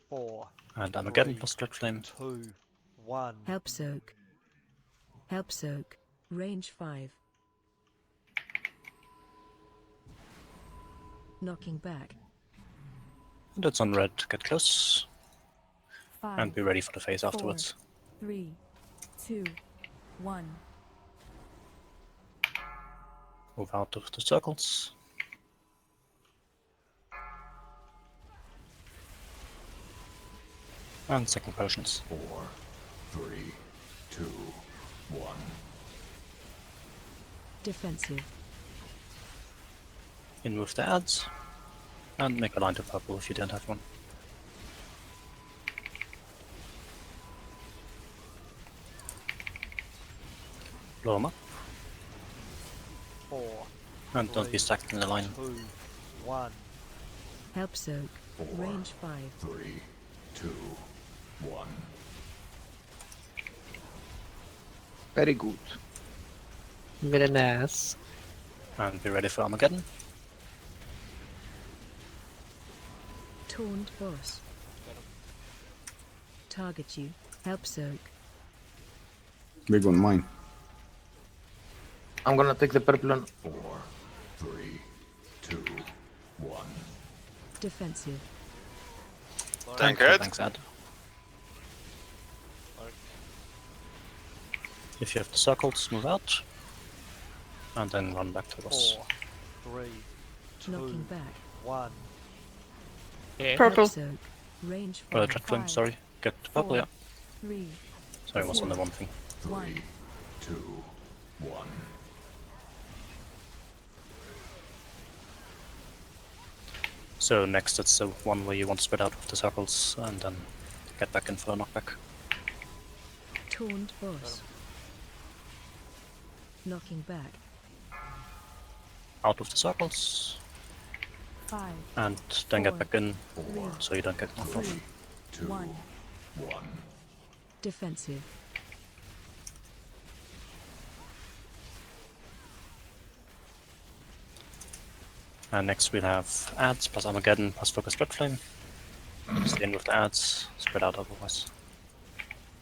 Four, And I'm again three, plus red flame. 2, 1. Help soak. Help soak. Range 5. Knocking back. And it's on red. Get close. 5, And be ready for the phase 4, afterwards. 3, 2, 1. Move out of the circles. And second potions. 4, 3, 2, 1. Defensive. In with the ads. And make a line to purple if you don't have one. Blow them up. 4, And don't be stacked in the line. 2, 1. Help soak. 4, Range 5. 3, 2, 1. Very good. Very nice. And be ready for Armageddon. Taunt boss. Target you. Help soak. Big one, mine. I'm gonna take the purple one. 4, 3, 2, 1. Defensive. Thank it. Thanks, Ad. If you have the circles, move out. And then run back to the boss. 4, 3, 2, Knocking back. 1. Yeah. Purple. Soak. Range Red 5, flame, sorry. Get purple, yeah. 3, Sorry, I was on the one thing. 1. 2, 1. So next it's the one where you want to spread out with the circles and then get back in for a knockback. Taunt boss. Knocking back. Out of the circles 5, and then get 4, back in 3, so you don't get knocked off. 2, 1. 1. Defensive. And next we'll have ads plus Armageddon plus focus red flame. Stay in with the ads, spread out otherwise.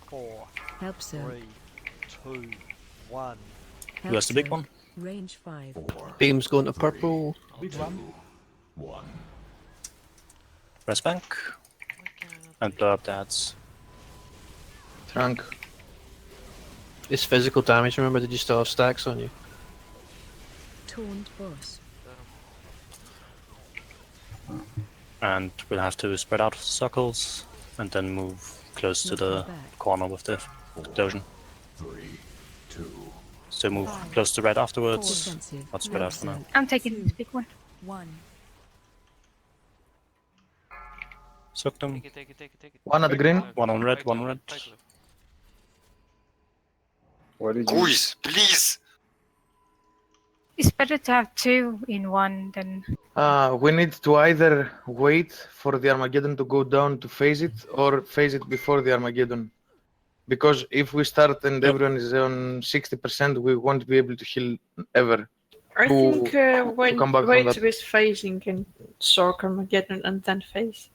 4, Help soak. 3, 2, 1. Who has the big one? Range 5. Beam's going to purple. Big one. 1. Press bank. And blow up the ads. Trunk. It's physical damage, remember, did you still have stacks on you? Taunt boss. And we'll have to spread out circles and then move close to the corner with the explosion. 3, 2. So move close to red afterwards, Defensive. not spread out for now. I'm taking this big one. 1. Soak them. Take it. One at green. One on red, one on red. What did you... Guys, please! It's better to have 2 in 1 than. We need to either wait for the Armageddon to go down to phase it, or phase it before the Armageddon. Because if we start and everyone is on 60%, we won't be able to heal ever. I think when come back from wait that. with phasing and Sork Armageddon and then phase.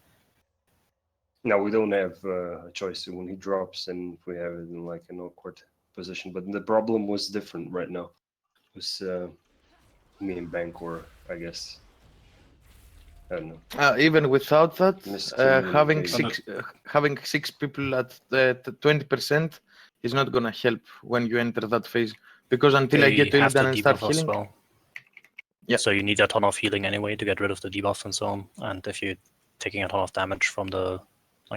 No, we don't have a choice when he drops, and we have it in like an awkward position. But the problem was different right now. It was me and Bancor, I guess. I don't know. Even without that, having Miscommunication. having 6 people at 20% is not gonna help when you enter that phase. Because until I They get to have to Illidan and start debuff as healing, well. Yeah. So you need a ton of healing anyway to get rid of the debuff and so on. And if you're taking a ton of damage from the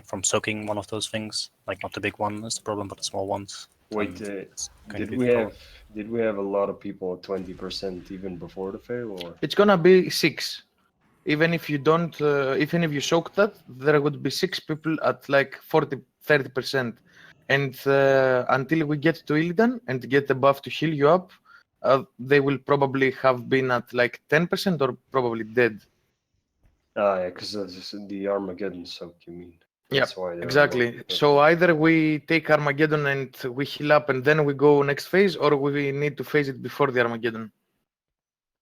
from soaking one of those things, like not the big one is the problem, but the small ones. Wait, it's going to did be we the problem. have a lot of people at 20% even before the fail, or it's gonna be 6. Even if you don't, even if you soak that, there would be 6 people at like 30%. And until we get to Illidan and get the buff to heal you up, they will probably have been at like 10% or probably dead. yeah, because the Armageddon soak, you mean? Yeah, That's why they're exactly. low. So either we take Armageddon and we heal up and then we go next phase, or we need to phase it before the Armageddon.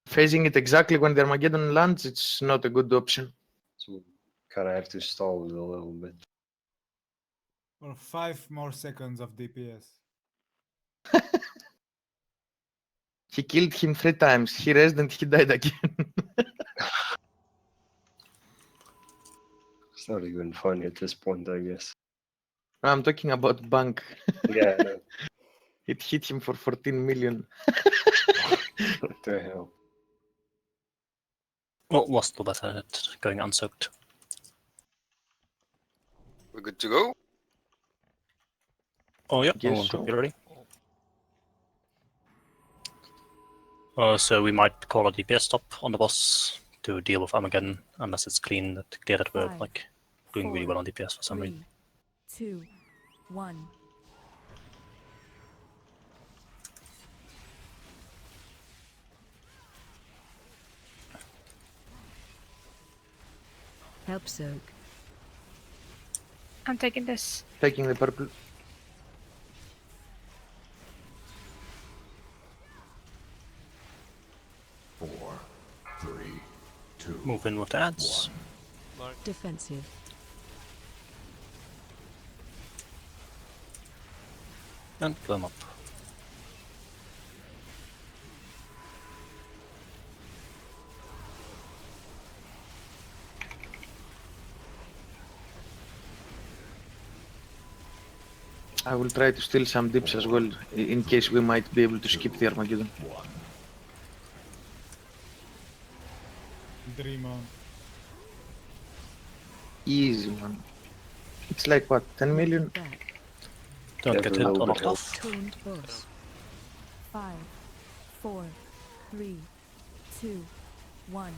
Phasing it exactly when the Armageddon lands, it's not a good option. So we kind of have to stall it a little bit. Or 5 more seconds of DPS. He killed him 3 times. He rested and he died again. It's not even funny at this point, I guess. I'm talking about Bank. Yeah, I know. It hit him for 14 million. What the hell? Well, was still better at going unsoaked. We're good to go? Oh, yeah, Guess should so. be ready. So we might call a DPS stop on the boss to deal with Armageddon, unless it's clear that we're 5, like doing really well on DPS for some 3, reason. 2, 1. Help soak. I'm taking this. Taking the purple. Four, 3, 2. Move in with the ads. Defensive. And blow them up. I will try to steal some dips as well, in case we might be able to skip the Armageddon. Dream on. Easy one. It's like what, 10 million? Don't get hit Never or knocked overkill. off. Taunt boss. 5, 4, 3, 2, 1.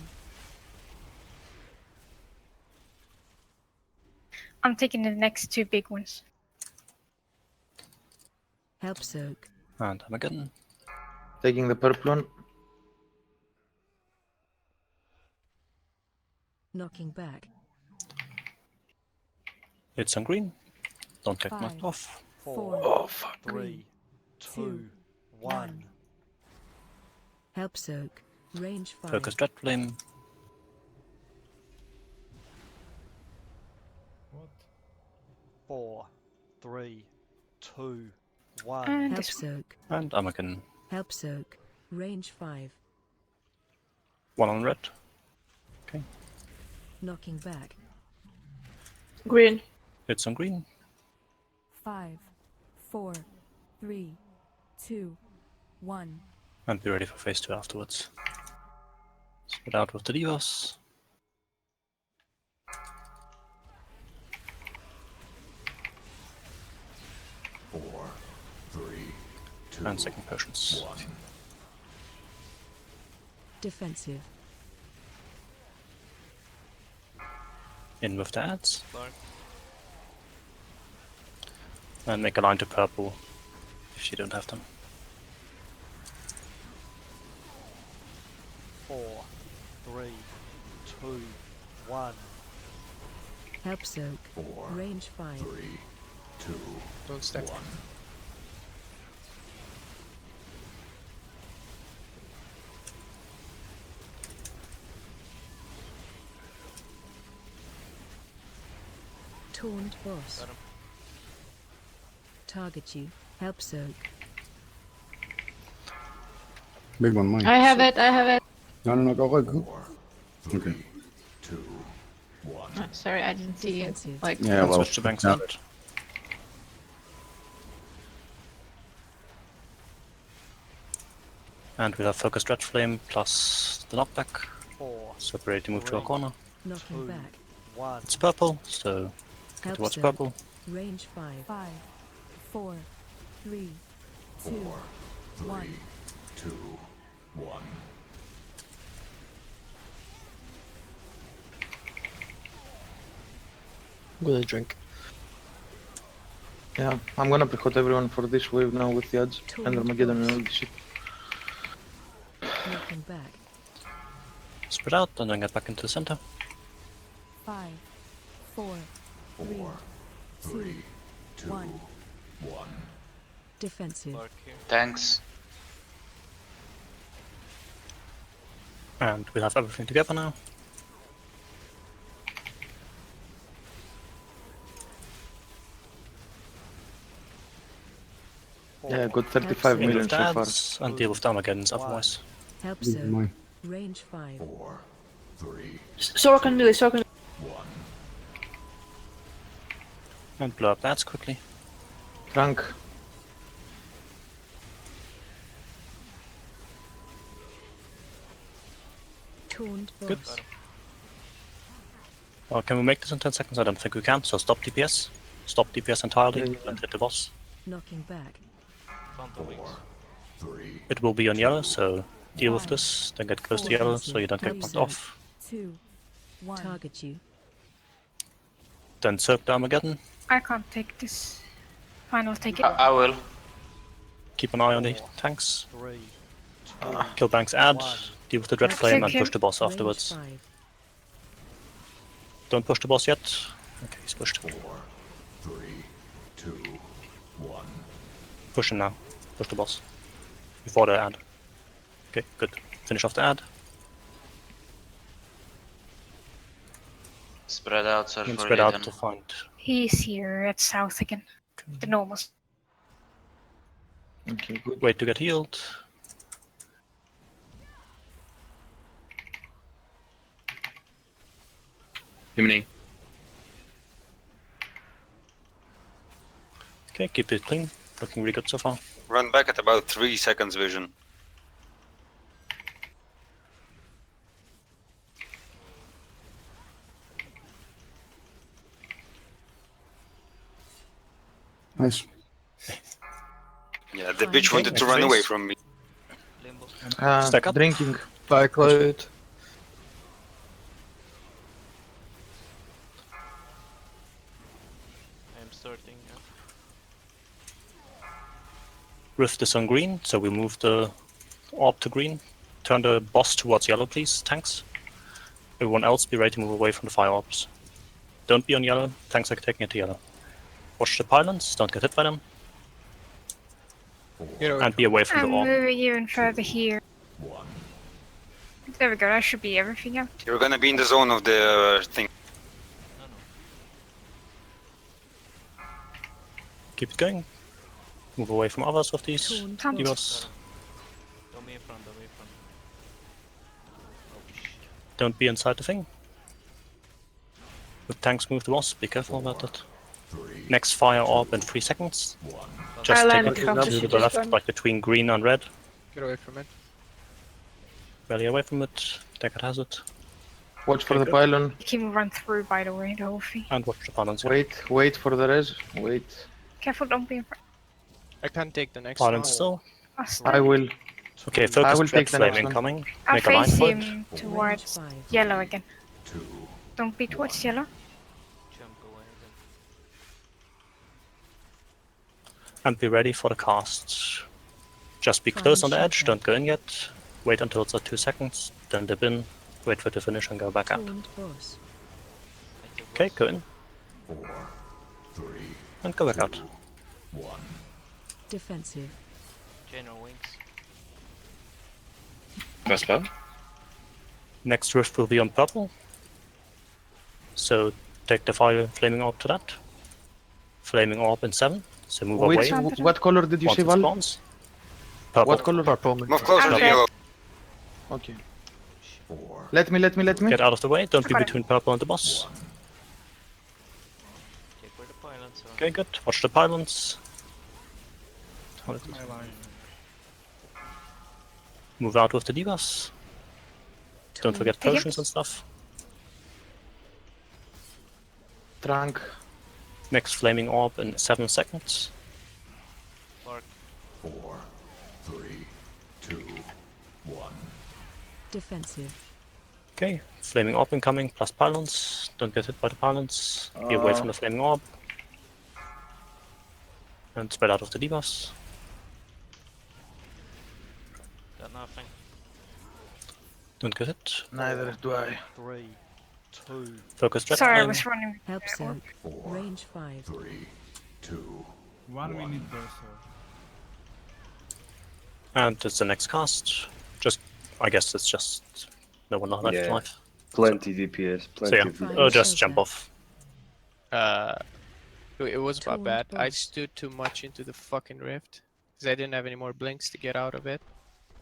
I'm taking the next two big ones. Help soak. And Armageddon. Taking the purple one. Knocking back. It's on green. Don't get 5, knocked off. 4, Oh, fuck. 3, 2, 1. Help soak. Range 5. Focus Dread Flame. What? 4, 3, 2, 1. And Help this one. soak. And Armageddon. Help soak. Range 5. One on red. Okay. Knocking back. Green. It's on green. 5, 4, 3, 2, 1. And be ready for phase 2 afterwards. Spread out with the Divas. Four, three, two, And second potions. 1. Defensive. In with the ads. Clark. And make a line to purple if you don't have them. 4, 3, 2, 1. Help soak. 4, Range 5. 3, 2, Don't stack. 1. Taunt boss. Got him. Target you. Help soak. Big one, mine. I have it. I have it. No, go. 4, 3, Okay. 2, 1. Oh, sorry, I didn't see it. Defensive. Like, Yeah, And well, switch to bank got side. And we'll have Focus Dread Flame plus the knockback. 4, So we're ready to move to a corner. Knocking 2, back. 1. It's purple, so get Help towards soak. purple. Range 5. 5, 4, 3, 2, 4, 1. 3, 2, 1. With a drink. Yeah, I'm gonna precode everyone for this wave now with the odds and Armageddon and all this shit. Knocking back. Spread out and then get back into the center. 5, 4, 3, 4, 2, 3, 2, 1. 1. Defensive. Clark here. Thanks. And we'll have everything together now. Yeah, got 35 Help In million with so far. dads and deal with the Armageddons otherwise. Help Big soak. mine. Range 5. 4, 3, Sora can do it. Sora can do it. 1. And blow up dads quickly. Trunk. Taunt Good. boss. Well, can we make this in 10 seconds? I don't think we can, so stop DPS. Stop DPS entirely Yeah. and hit the boss. Knocking back. Found the wings. 3, It will be on yellow, so deal with 5, this, then get close to 4, yellow so you don't get Help knocked soak. off. 2, 1. Target you. Then soak the Armageddon. I can't take this. Fine, I'll take it. I will. Keep an eye on the tanks. 3, 2, Kill Bank's ad. 1. Deal with the Dread Help Flame soak and push him. the boss Range afterwards. 5. Don't push the boss yet. Okay, he's pushed. 4, 3, 2, 1. Push him now. Push the boss. Before the ad. Okay, good. Finish off the ad. Spread out, search And for spread out Leiden. to find. He's here at south again. The normal. Okay, good. Wait to get healed. Himini. Okay, keep it clean. Looking really good so far. Run back at about 3 seconds vision. Nice. Yeah, the bitch wanted to run away from me. Limbo. Stack up. Drinking. Bye, Cloud. I'm starting. Yeah. Rift is on green, so we move the orb to green. Turn the boss towards yellow, please, tanks. Everyone else be ready to move away from the fire orbs. Don't be on yellow, tanks are taking it to yellow. Watch the pylons, don't get hit by them. And be away from the I'm orb. moving even further here. There we go, that should be everything out. You're gonna be in the zone of the thing. Keep it going. Move away from others of these Taunt. divas. Don't be in front, don't be in front. Don't be inside the thing. If tanks move the boss, be careful about that. Next fire orb in 3 seconds. Just take Island it comes to to the this left, one. like between green and red. Get away from it. Barely away from it. Deckard has it. Watch for the good. pylon. You can run through, by the way, the whole thing. And watch the pylons. yeah. Wait for the res. Wait. Careful, don't be in front. I can't take the next Pylons one. still. I will. Okay, I focus will trap take the flame next one. incoming. I'll Make a line face for it. him towards yellow again. Don't be towards yellow. Jump away then. And be ready for the cast. Just be Fine, close on the edge, shuffle. don't go in yet. Wait until it's at 2 seconds, then dip in, wait for it to finish and go back out. Taunt boss. Okay, go in. And go back out. Defensive. General wings. Vespa? Next rift will be on purple. So take the fire flaming orb to that. Flaming orb in 7. So move Which, away. what color did you Once say, it Val? spawns. Purple. What color? Purple. Move closer to Okay. yellow. Okay. Let me. Get out of the way, don't be between purple and the boss. Check where the pylons are. Okay, good. Watch the pylons. Move out with the divas. Don't forget Okay. potions and stuff. Trunk. Next flaming orb in 7 seconds. Bark. 4, 3, 2, 1. Defensive. Okay, flaming orb incoming plus pylons. Don't get hit by the pylons. Be away from the flaming orb. And spread out of the divas. Got nothing. Don't get hit. Neither do I. 3, 2, Focus trap Sorry, I flame. was running. Help soak. Range 5. 3, 2, 1 minute also. And it's the next cast. Just, I guess it's just no one left Yeah. alive. Plenty DPS, So plenty yeah, of DPS. just jump off. It was my Taunt bad. I boss. stood too much into the fucking rift. Because I didn't have any more blinks to get out of it.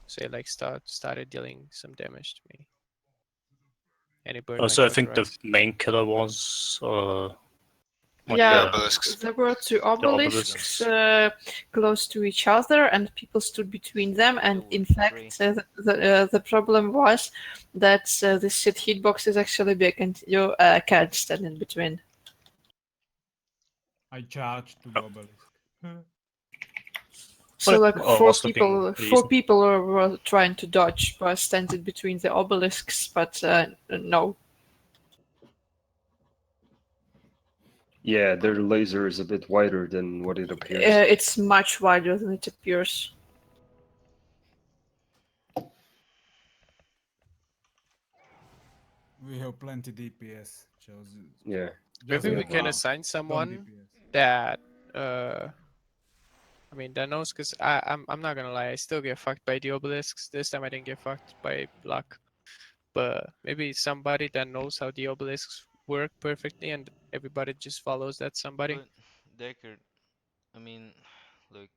So it like started dealing some damage to me. And it burned my So I short think the rest. main killer was what, Yeah, obelisks. there were two obelisks. obelisks close to each other, and people stood between them. And in fact, the problem was that the shit hitbox is actually big, and you can't stand in between. I charged to the obelisk. So like Oh, was looking four decent. people were trying to dodge, but standing between the obelisks, but no. Yeah, their laser is a bit wider than what it appears. It's much wider than it appears. We have plenty DPS. Chosen. Yeah. Maybe we have can one. assign Don't someone DPS. that I mean that knows, because I'm not gonna lie, I still get fucked by the obelisks. This time I didn't get fucked by luck. But maybe somebody that knows how the obelisks work perfectly and everybody just follows that somebody. But Deckard, I mean, look,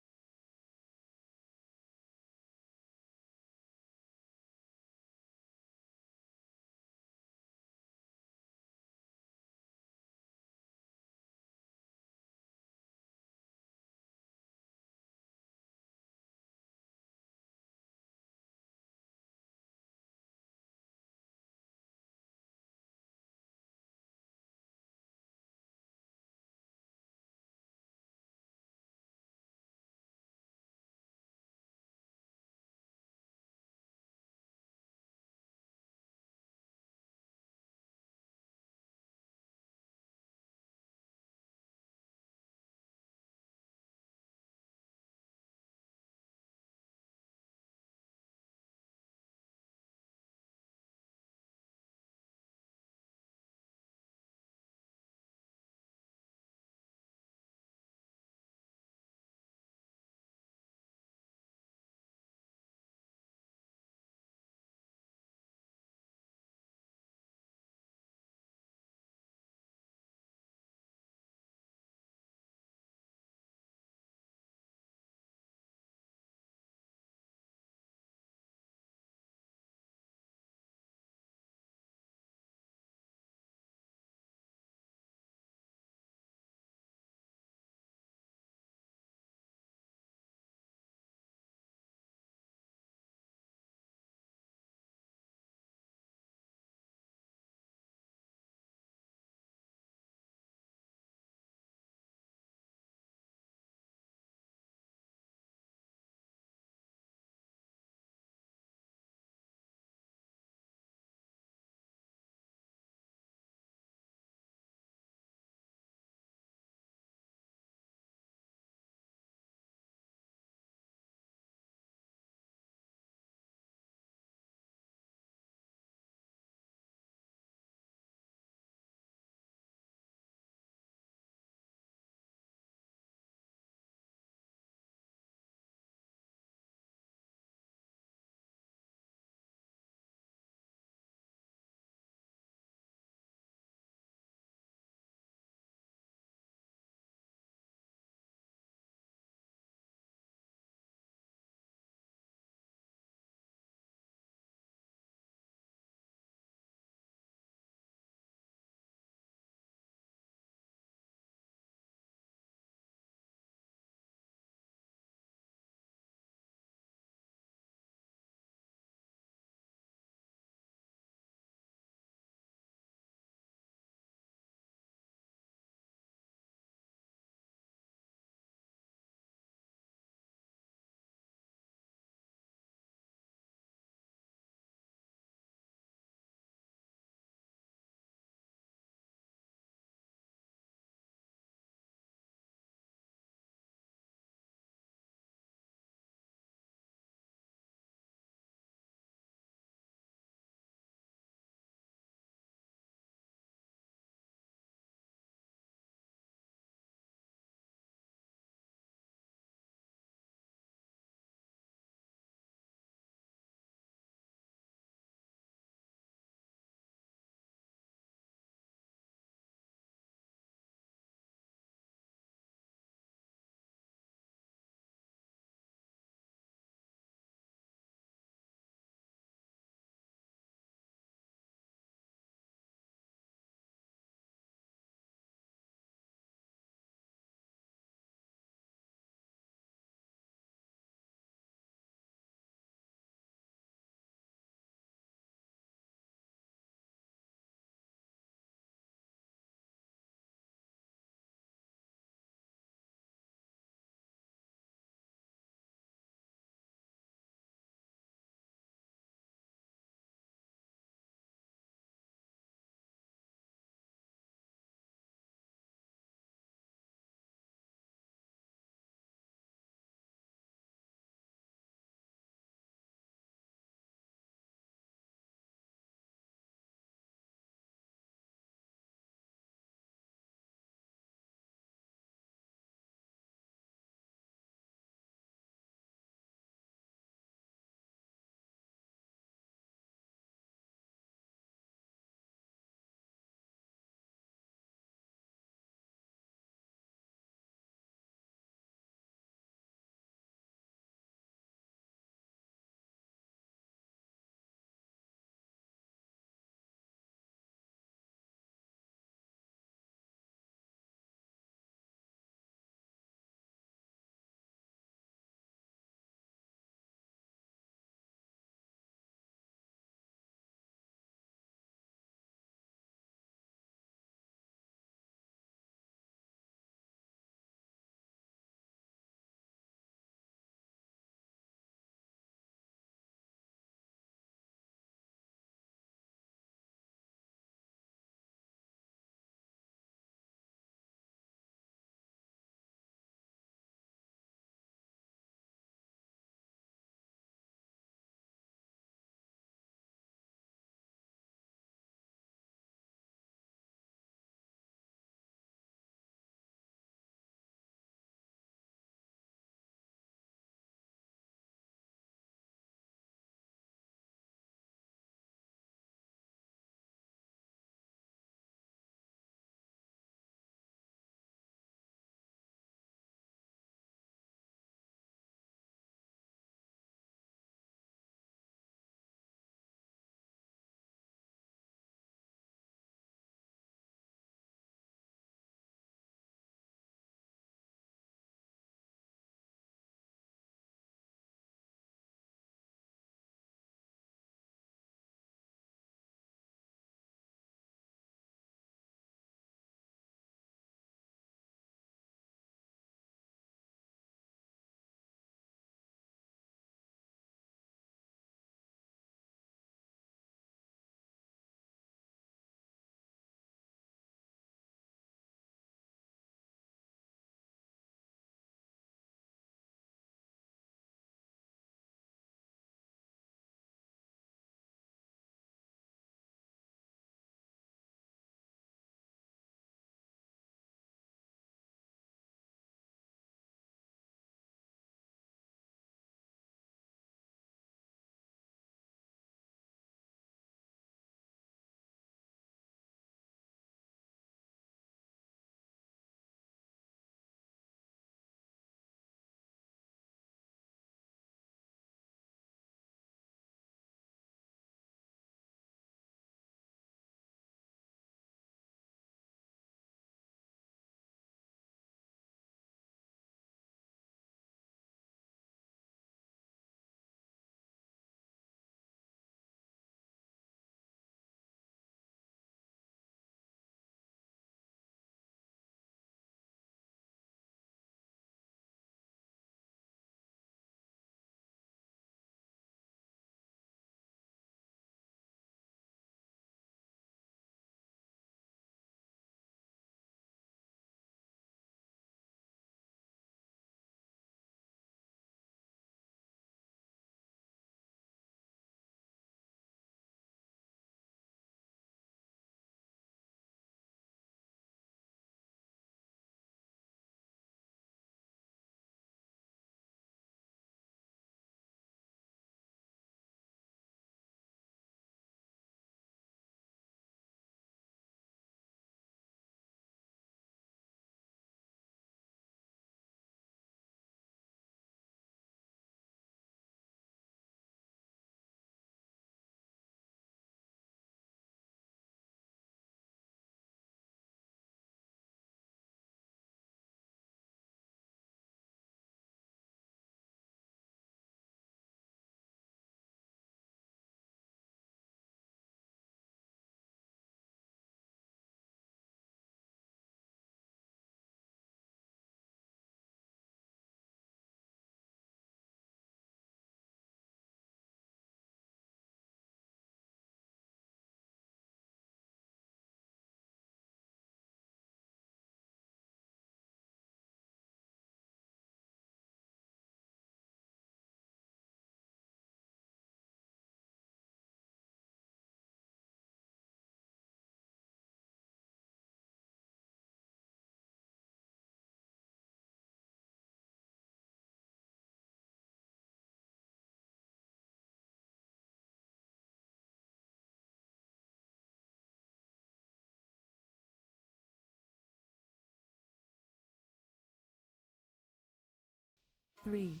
3,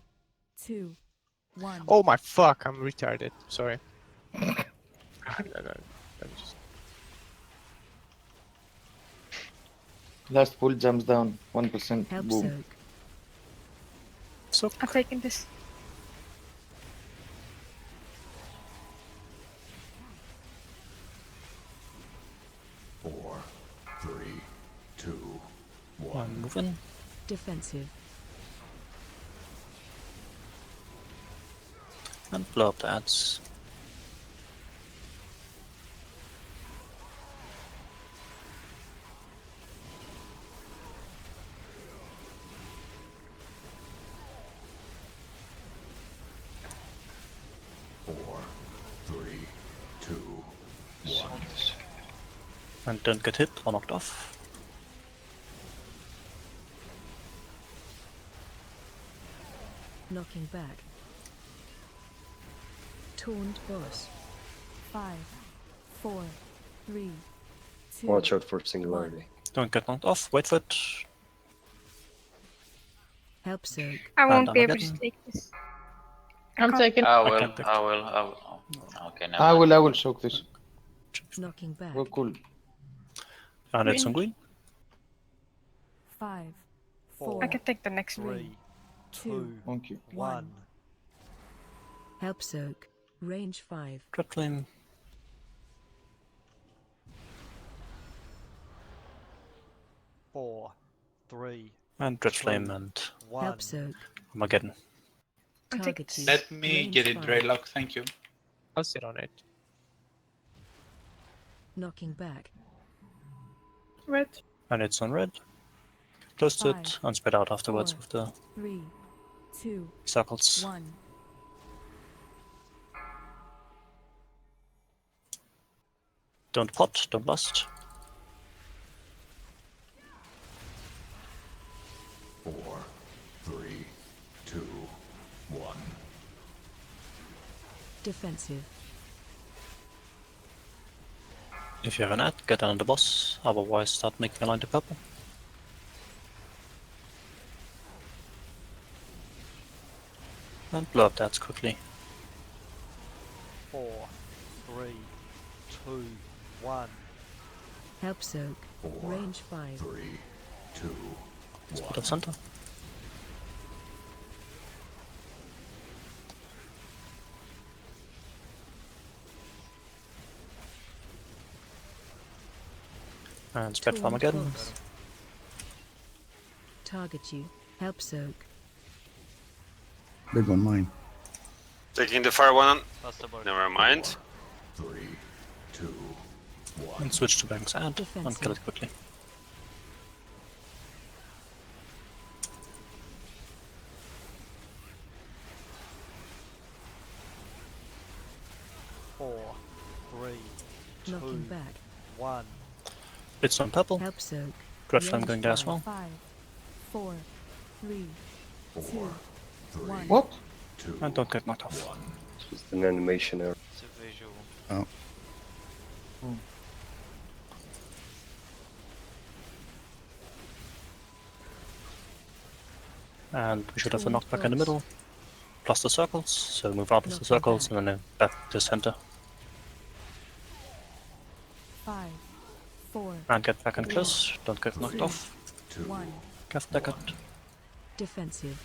2, 1. Oh my fuck! I'm retarded. Sorry. No, I'm just... Last pull jumps down. 1%. Help Boom. soak. So I'm taking this. Four, 3, 2, 1. I'm moving. Defensive. And blow up the ads. Four, 3, 2, 1. And don't get hit or knocked off. Knocking back. Taunt boss. 5, 4, 3, 2. Watch out for singularity. Don't get knocked off. Wait for it. Help soak. I won't be able Armageddon. to take this. I'm taking. I I will. can't take I will. I will. Okay, never I mind. will soak this. Knocking back. We're cool. And it's on green. 5, 4, I can take the next one. 3, 2, Thank you. 1. Help soak. Range 5. Dread flame. Four, 3, And dread flame and Help soak. Armageddon. I'm taking Target you. Let me Range get it 5. dreadlock, thank you. I'll sit on it. Knocking back. Red. And it's on red. Close to it 5, and spread out afterwards 4, with the 3, 2, circles. 1. Don't pot, don't bust. 4, 3, 2, 1. Defensive. If you have an ad, get down on the boss, otherwise start making a line to purple. And blow up the ads quickly. 4, 3, 2, 1. Help soak. 4, Range 5. 3, 2, Split of center. And spread farm again. Boss. Target you. Help soak. Big one, mine. Taking the fire one. That's the board. Never mind. 3, 2, 1. And switch to Bank's ad and Defensive. kill it quickly. Four, 3, Knocking 2, back. 1. It's on purple. Help soak. Dread flame Range going there as 5, well. 5, 4, 3, 2, 3, 1. What? 2, And don't get knocked off. 1. It's just an animation error. It's a visual. Oh. And we should have a Taunt knockback in the boss. middle. Plus the circles, so move out of the Knocking circles back. and then back to center. 5, 4, And get back and close, don't get knocked off. 1. Careful deck it. Defensive.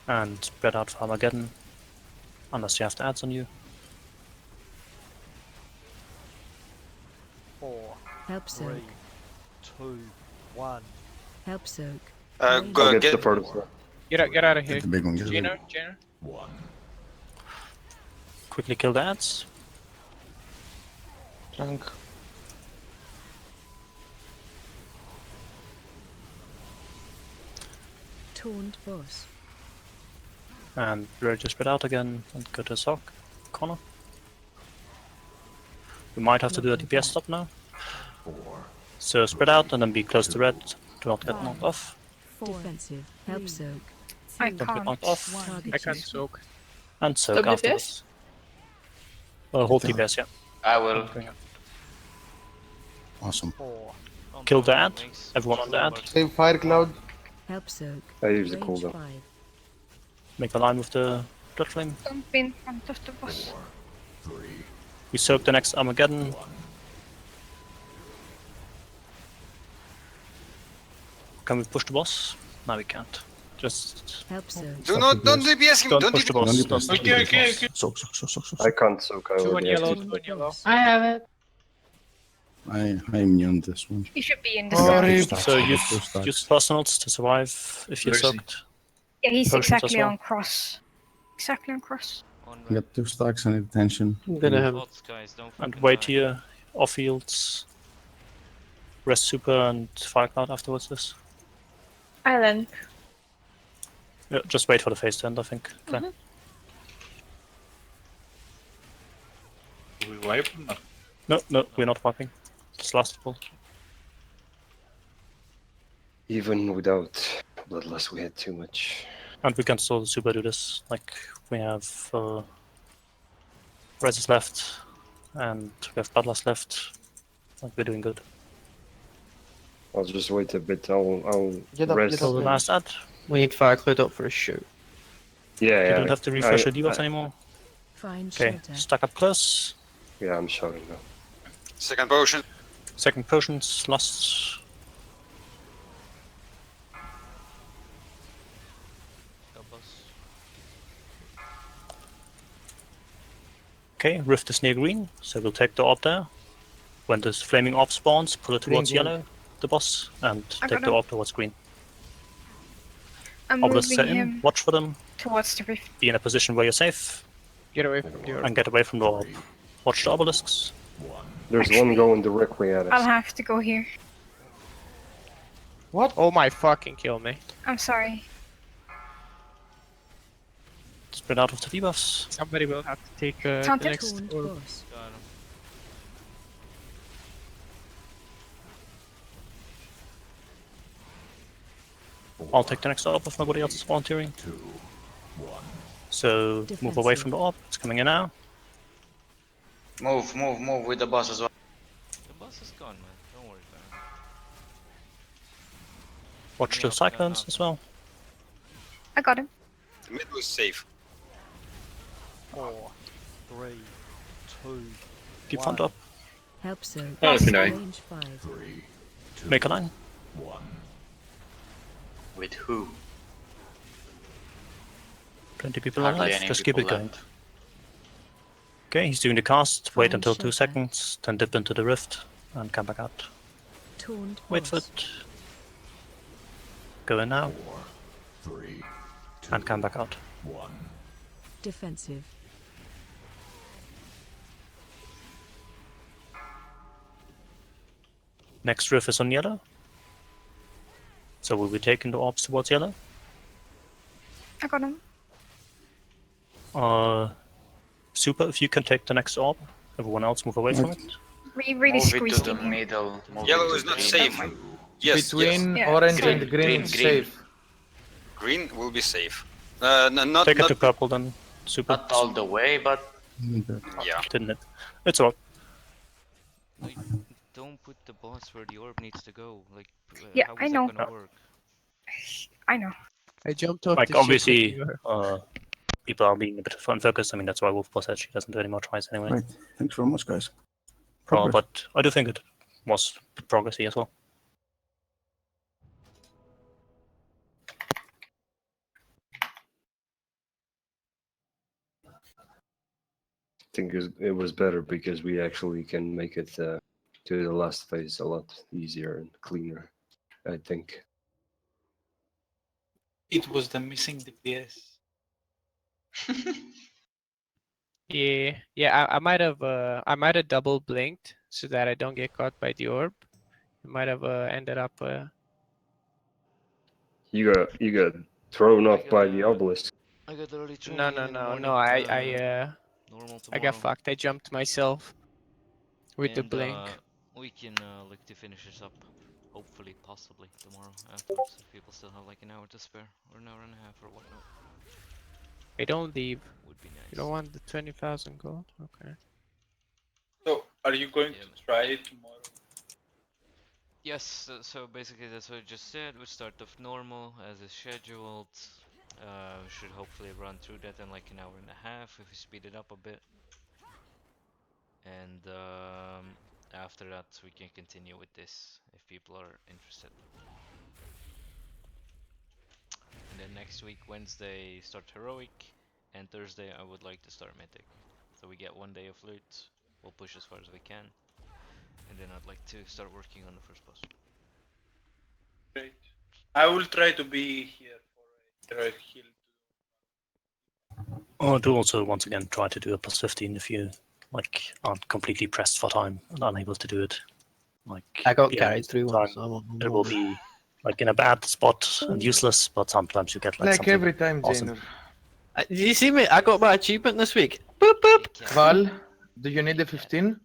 And spread out for Armageddon. Unless you have the ads on you. 4, Help 3, soak. 2, 1. Help soak. I'll Go get the get. first one. Get out of here. Get the big one, get the big Jainer, one. Jainer. 1. Quickly kill the ads. Trunk. Taunt boss. And ready to spread out again and go to Sock corner. We might have to do a DPS stop now. 4, So spread out and then be close to red. Do not get knocked off. Defensive. Help soak. I 2, Don't get can't. knocked off. Target I can't you. soak. And soak Stop DPS? afterwards. Well, hold Get down. DPS, yeah. I will. Going up. Awesome. 4, Kill that. Everyone on that. Save Fire Cloud. Help soak. I use the Range cooldown. 5. Make a line with the blood flame. Don't be in front of the boss. We soak the next Armageddon. Can we push the boss? No, we can't. Just Help soak. Don't DPS him. Don't push the DPS. boss. Okay. Soak. I can't soak. I Two on already have yellow, to. two on yellow. I have it. I immune this one. You should be in the Sorry. center. So Two use stacks. personals to survive if you're Where is he? soaked. Yeah, he's Potions as exactly well. on cross. Exactly on cross. On I got 2 stacks. I need attention. I'm gonna have Odds, guys, don't And fucking wait die. here, off fields. Rest super and fire cloud afterwards this. Island. Yeah, just wait for the phase to end, I think. Okay. Do we wipe? No. No, we're not wiping. Just last pull. Even without Bloodlust, we had too much. And we can still super do this. Like, we have Reses left, and we have Bloodlust left. Like, we're doing good. I'll just wait a bit. I'll Get up, rest. get So up. the last ad. We need Fire Cloud up for a shoot. Yeah, You yeah. don't have to refresh your debuffs anymore. Find Okay, shelter. stack up close. Yeah, I'm shouting now. Second potion. Second potions, last. Help us. Okay, Rift is near green, so we'll take the orb there. When this flaming orb spawns, pull it towards Green. yellow, the boss, and I take got the him. orb towards green. I'm Obelisks moving are in, him watch for them, towards the rift. be in a position where you're safe, Get away from the orb. and get away from the orb. Watch the obelisks. There's one going directly at I'll us. have to go here. What? Oh my fucking kill me. I'm sorry. Spread out of the debuffs. Somebody will have to take the Taunted? next Taunt orb. boss. Got him. I'll take the next orb if nobody else is volunteering. So move away from the orb, it's coming in now. Move with the boss as well. The boss is gone, man. Don't worry about it. Watch the cyclones as well. I got him. The mid was safe. 4, 3, 2, Keep 1. front up. Help soak. Oh, it's been Range 5. Make a line. With who? Plenty people Hardly alive, any just keep it people going. left. Okay, he's doing the cast, wait Find until 2 shelter. seconds, then dip into the rift, and come back out. Taunt Wait for boss. it. Go in now, and come back out. Defensive. Next rift is on yellow. So we'll be taking the orbs towards yellow. I got him. Super, if you can take the next orb, everyone else move away from it. We really Move it to squeezed the him here. middle. Move Yellow it to is the not middle. safe. Yes, Between Yeah, orange green, and green, green, it's green. safe. Green will be safe. Not Take it not. to purple then. Super. Not all the way, but Yeah. Didn't it? It's alright. Like, don't put the boss where the orb needs to go. Like, Yeah, how I is know. that gonna work? I know. I jumped off Like, the ship obviously, when you were- people are being a bit unfocused. I mean, that's why Wolf Boss actually doesn't do any more tries anyway. Right. Thanks very much, guys. But I do think it was progressy as well. I think it was better because we actually can make it to the last phase a lot easier and cleaner, I think. It was the missing DPS. Yeah. I might have double blinked so that I don't get caught by the orb. I might have ended up. You got thrown off by the obelisk. I got early training No. in the morning, normal I got tomorrow. fucked. I jumped myself with the And, blink. we can look to finish this up, hopefully, possibly tomorrow afterwards, if people still have like an hour to spare, or an hour and a half, or whatnot. Hey, don't leave. Would be nice. You don't want the 20,000 gold? Okay. So, are you going to try it tomorrow? Yes, so basically that's what I just said. We start off normal as is scheduled. We should hopefully run through that in like an hour and a half if we speed it up a bit. And after that we can continue with this if people are interested. And then next week, Wednesday, start Heroic, and Thursday I would like to start Mythic. So we get 1 day of loot, we'll push as far as we can, and then I'd like to start working on the first boss. Great. I will try to be here for a heroic heal. I'll do also once again try to do a +15 if you aren't completely pressed for time and unable to do it. I got carried through one, so it will be in a bad spot and useless, but sometimes you get Like something every time, awesome. Janus. Did you see me? I got my achievement this week. Boop boop. Val, do you need a 15?